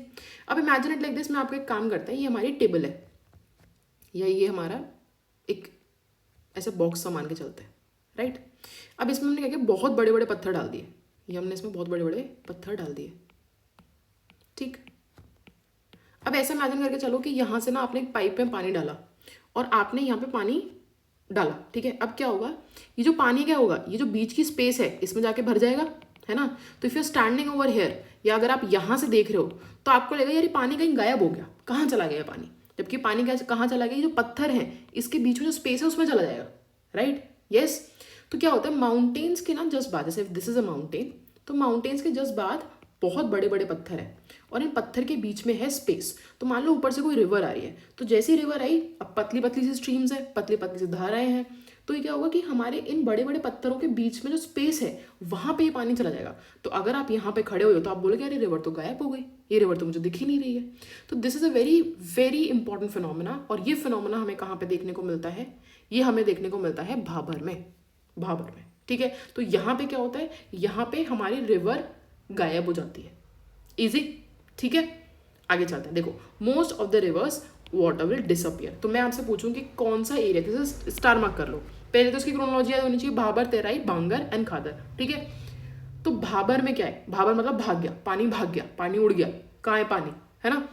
अब इमेजिन इट लाइक दिस, मैं आपको एक काम करता है, ये हमारी टेबल है, या ये हमारा एक ऐसे बॉक्स सा मान के चलते हैं, राइट। अब इसमें हमने क्या किया, बहुत बड़े बड़े पत्थर डाल दिए, ये हमने इसमें बहुत बड़े बड़े पत्थर डाल दिए, ठीक। अब ऐसा इमेजिन करके चलो कि यहाँ से ना आपने एक पाइप में पानी डाला और आपने यहाँ पे पानी डाला, ठीक है। अब क्या होगा, ये जो पानी क्या होगा, ये जो बीच की स्पेस है इसमें जाके भर जाएगा, है ना। तो if you standing over here, या अगर आप यहाँ से देख रहे हो तो आपको लगेगा यार ये पानी कहीं गायब हो गया, कहाँ चला गया पानी, जबकि पानी कहाँ चला गया, ये जो पत्थर है इसके बीच में जो स्पेस है उसमें चला जाएगा, राइट, यस। तो क्या होता है, माउंटेन्स के ना जस्ट बाद, जैसे दिस इज अ माउंटेन, तो माउंटेन्स के जस्ट बाद बहुत बड़े बड़े पत्थर हैं और इन पत्थर के बीच में है स्पेस। तो मान लो ऊपर से कोई रिवर आ रही है, तो जैसी रिवर आई, अब पतली पतली सी स्ट्रीम्स है, पतली पतली सी धाराएं हैं, तो ये क्या होगा कि हमारे इन बड़े बड़े पत्थरों के बीच में जो स्पेस है वहां पे ये पानी चला जाएगा। तो अगर आप यहाँ पे खड़े हो तो आप बोलोगे अरे रिवर तो गायब हो गई, ये रिवर तो मुझे दिख ही नहीं रही है। तो this is a very very important phenomena, और ये फिनोमेना हमें कहाँ पे देखने को मिलता है, ये हमें देखने को मिलता है भाबर में, भाबर में, ठीक है। तो यहाँ पे क्या होता है, यहाँ पे हमारी रिवर गायब हो जाती है, इजी, ठीक है। आगे चलते हैं, देखो most of the reverse water will disappear. तो मैं आपसे पूछूं कि कौन सा एरिया, जैसे स्टार मार्क कर लो, पहले तो उसकी क्रोनोलॉजी याद होनी चाहिए, भाबर, तेराई, बांगर एंड खादर, ठीक है। तो भाबर में क्या है, भाबर मतलब भाग गया, पानी भाग गया, पानी उड़ गया, कहाँ है पानी, है ना।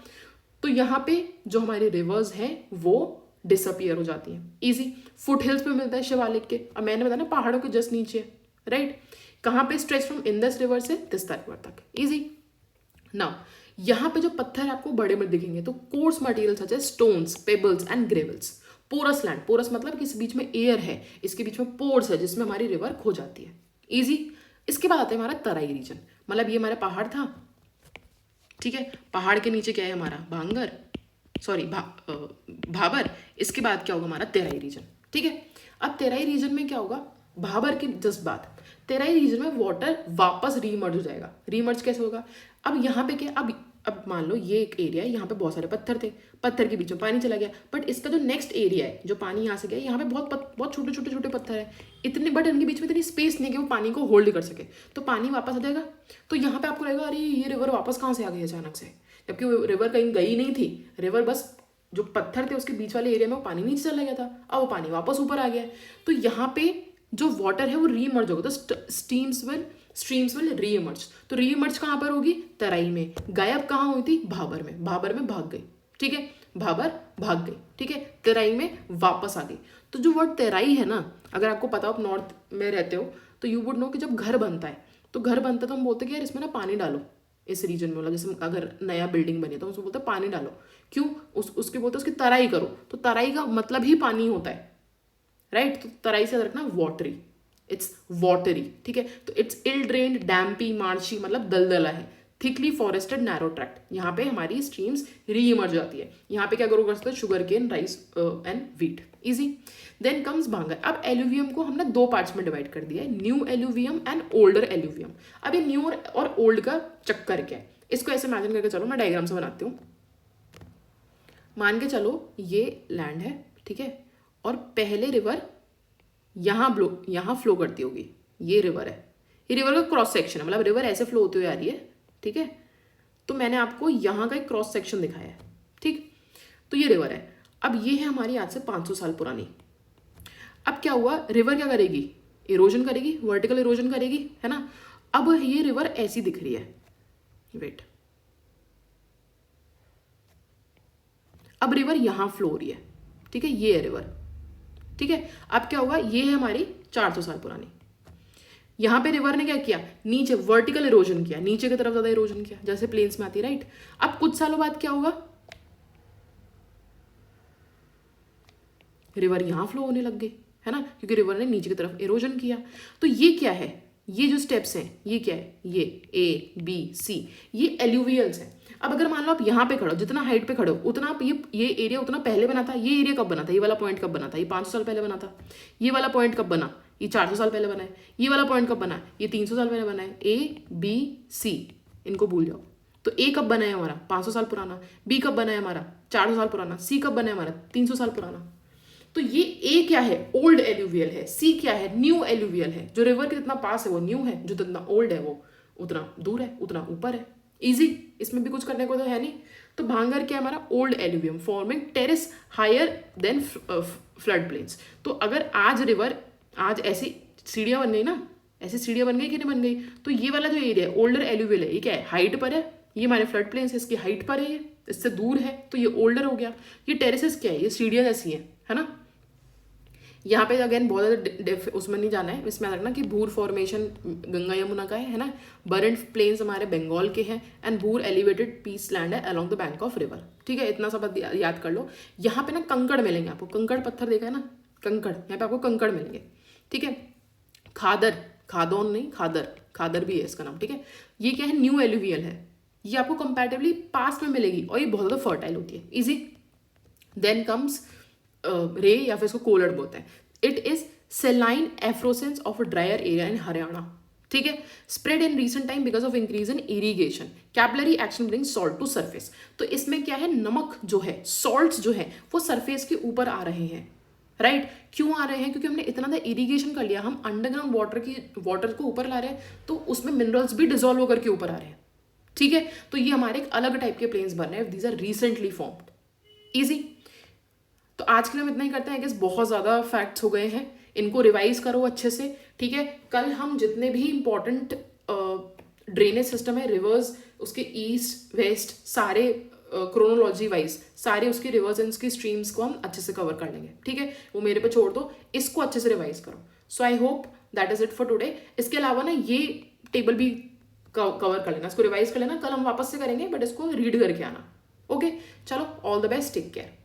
तो यहाँ पे जो हमारी रिवर्स हैं वो डिसअपियर हो जाती हैं, इजी। फुट हिल्स पे मिलता है शिवालिक के, अब मैंने बताया ना पहाड़ों के जस्ट नीचे, राइट। कहाँ पे, स्ट्रेच फ्रॉम इंदस रिवर से तिस्ता रिवर तक, इजी। नाउ यहाँ पे जो पत्थर आपको बड़े बड़े दिखेंगे, तो coarse material such as stones, pebbles and gravels. Porous land, porous मतलब कि इस बीच में एयर है, इसके बीच में पोर्स है जिसमें हमारी रिवर खो जाती है, इजी। इसके बाद आता है हमारा तराई रीजन, मतलब ये हमारा पहाड़ था, ठीक है। पहाड़ के नीचे क्या है हमारा, भांगर, सॉरी भाबर। इसके बाद क्या होगा हमारा तेराई रीजन, ठीक है। अब तेराई रीजन में क्या होगा, भाबर के जस्ट बाद तेराई रीजन में वाटर वापस रीमर्ज हो जाएगा। रीमर्ज कैसे होगा, अब यहाँ पे क्या, अब मान लो ये एक एरिया है, यहाँ पे बहुत सारे पत्थर थे, पत्थर के बीच में पानी चला गया, बट इसका जो नेक्स्ट एरिया है, जो पानी यहाँ से गया, यहाँ पे बहुत छोटे छोटे छोटे पत्थर है इतने, बट इनके बीच में इतनी स्पेस नहीं है कि वो पानी को होल्ड कर सके, तो पानी वापस आ जाएगा। तो यहाँ पे आपको लगेगा अरे ये रिवर वापस कहाँ से आ गई अचानक से, जबकि वो रिवर कहीं गई नहीं थी, रिवर बस जो पत्थर थे उसके बीच वाले एरिया में वो पानी नीचे चला गया था, अब वो पानी वापस ऊपर आ गया। तो यहाँ पे जो वाटर है वो रीइमर्ज होगा, तो स्ट्रीम्स विल रीइमर्ज। तो रीइमर्ज कहाँ पर होगी, तराई में। गायब कहाँ हुई थी, भाबर में, भाबर में भाग गई, ठीक है, भाबर भाग गई, ठीक है, तेराई में वापस आ गई। तो जो वर्ड तेराई है ना, अगर आपको पता हो आप नॉर्थ में रहते हो तो यू वुड नो कि जब घर बनता है तो घर बनता है तो हम बोलते हैं कि यार इसमें ना पानी डालो, इस रीजन में, मतलब जैसे अगर नया बिल्डिंग बनी तो उसको बोलते हैं पानी डालो, क्यों, उसके बोलते हैं उसकी तराई करो, तो तराई का मतलब ही पानी होता है, राइट। तो तराई से रखना वाटरी, इट्स वाटरी, ठीक है। तो इट्स इल ड्रेन्ड, डैम्पी, मार्शी मतलब दलदला है, थिकली फॉरेस्टेड नैरो ट्रैक्ट। यहाँ पे हमारी स्ट्रीम्स री इमर्ज जाती है। यहाँ पे क्या ग्रो कर सकते हैं, sugar cane, rice and wheat, easy. Then comes bhangar. अब एलुवियम को हमने दो पार्ट्स में डिवाइड कर दिया है, new alluvium and older alluvium. अब ये न्यू और ओल्ड का चक्कर क्या है, इसको ऐसे इमेजिन करके चलो, मैं डायग्राम से बनाती हूँ। मान के चलो ये लैंड है, ठीक है, और पहले रिवर यहाँ फ्लो करती होगी, ये रिवर है, ये रिवर का क्रॉस सेक्शन है, मतलब रिवर ऐसे फ्लो होती हुई आ रही है, ठीक है। तो मैंने आपको यहाँ का एक क्रॉस सेक्शन दिखाया है, ठीक। तो ये रिवर है, अब ये है हमारी आज से 500 साल पुरानी। अब क्या हुआ, रिवर क्या करेगी, इरोजन करेगी, वर्टिकल इरोजन करेगी, है ना। अब ये रिवर ऐसी दिख रही है, वेट, अब रिवर यहाँ फ्लो हो रही है, ठीक है, ये है रिवर, ठीक है। अब क्या होगा, ये है हमारी 400 साल पुरानी। यहाँ पे रिवर ने क्या किया, नीचे वर्टिकल इरोजन किया, नीचे की तरफ ज्यादा इरोजन किया, जैसे प्लेन्स में आती है, राइट। अब कुछ सालों बाद क्या होगा, रिवर यहाँ फ्लो होने लग गई, है ना, क्योंकि रिवर ने नीचे की तरफ इरोजन किया। तो ये क्या है, ये जो स्टेप्स हैं ये क्या है, ये A, B, C, ये एल्यूवियल्स हैं। अब अगर मान लो आप यहाँ पे खड़ो, जितना हाइट पे खड़ो उतना आप ये एरिया उतना पहले बना था। ये एरिया कब बना था, ये वाला पॉइंट कब बना था, ये 500 साल पहले बना था। ये वाला पॉइंट कब बना, ये 400 साल पहले बना है। ये वाला पॉइंट कब बना, ये 300 साल पहले बना है। A, B, C, इनको भूल जाओ। तो A कब बना है हमारा, 500 साल पुराना। B कब बना है हमारा, 400 साल पुराना। C कब बना है हमारा, 300 साल पुराना। तो ये A क्या है, ओल्ड एल्यूवियल है। C क्या है, न्यू एल्यूवियल है। जो रिवर के जितना पास है वो न्यू है, जो जितना ओल्ड है वो उतना दूर है, उतना ऊपर है। इजी, इसमें भी कुछ करने को तो है नहीं। तो भांगर क्या है हमारा, old alluvium forming terrace higher than flood plains. तो अगर आज रिवर, आज ऐसी सीढ़ियाँ बन गई ना, ऐसी सीढ़ियाँ बन गई कि नहीं बन गई, तो ये वाला जो एरिया है ओल्डर एल्यूवियल है, ये क्या है, हाइट पर है। ये हमारे फ्लड प्लेन्स है, इसकी हाइट पर है, ये इससे दूर है, तो ये ओल्डर हो गया। ये टेरेसेस क्या है, ये सीढ़ियाँ जैसी हैं, है ना। यहाँ पे अगेन बहुत ज़्यादा उसमें नहीं जाना है, इसमें रखना कि भूर फॉर्मेशन गंगा यमुना का है ना। बरंट प्लेन्स हमारे बंगाल के हैं एंड भूर एलिवेटेड पीस लैंड है along the bank of river. ठीक है, इतना सब याद कर लो। यहाँ पे ना कंकड़ मिलेंगे आपको, कंकड़ पत्थर देखा है ना, कंकड़, यहाँ पे आपको कंकड़ मिलेंगे। ठीक है, खादर, खादौन नहीं, खादर, खादर भी है इसका नाम। ठीक है, ये क्या है, न्यू एल्यूवियल है। ये आपको कंपैरेटिवली पास में मिलेगी और ये बहुत ज़्यादा फर्टाइल होती है। इजी। देन कम्स रे, या फिर इसको कोलर्ड बोलते हैं। It is saline efflorescence of a drier area in Haryana. ठीक है, spread in recent time because of increase in irrigation, capillary action bring salt to surface. तो इसमें क्या है, नमक जो है, सॉल्ट्स जो है वो सरफेस के ऊपर आ रहे हैं। राइट, क्यों आ रहे हैं, क्योंकि हमने इतना ज़्यादा इरीगेशन कर लिया, हम अंडरग्राउंड वाटर को ऊपर ला रहे हैं, तो उसमें मिनरल्स भी डिजोल्व होकर के ऊपर आ रहे हैं। ठीक है, तो ये हमारे एक अलग टाइप के प्लेन्स बन रहे हैं, these are recently formed. Easy. तो आज के लिए हम इतना ही करते हैं, कि बहुत ज़्यादा फैक्ट्स हो गए हैं, इनको रिवाइज करो अच्छे से। ठीक है, कल हम जितने भी इंपॉर्टेंट ड्रेनेज सिस्टम है, रिवर्स, उसके ईस्ट वेस्ट सारे क्रोनोलॉजी वाइज सारे उसके रिवर्स एंड उसकी स्ट्रीम्स को हम अच्छे से कवर कर लेंगे। ठीक है, वो मेरे पे छोड़ दो, इसको अच्छे से रिवाइज करो। So I hope that is it for today. इसके अलावा ना ये टेबल भी कवर कर लेना, इसको रिवाइज कर लेना। कल हम वापस से करेंगे, बट इसको रीड करके आना। ओके, चलो, all the best, take care.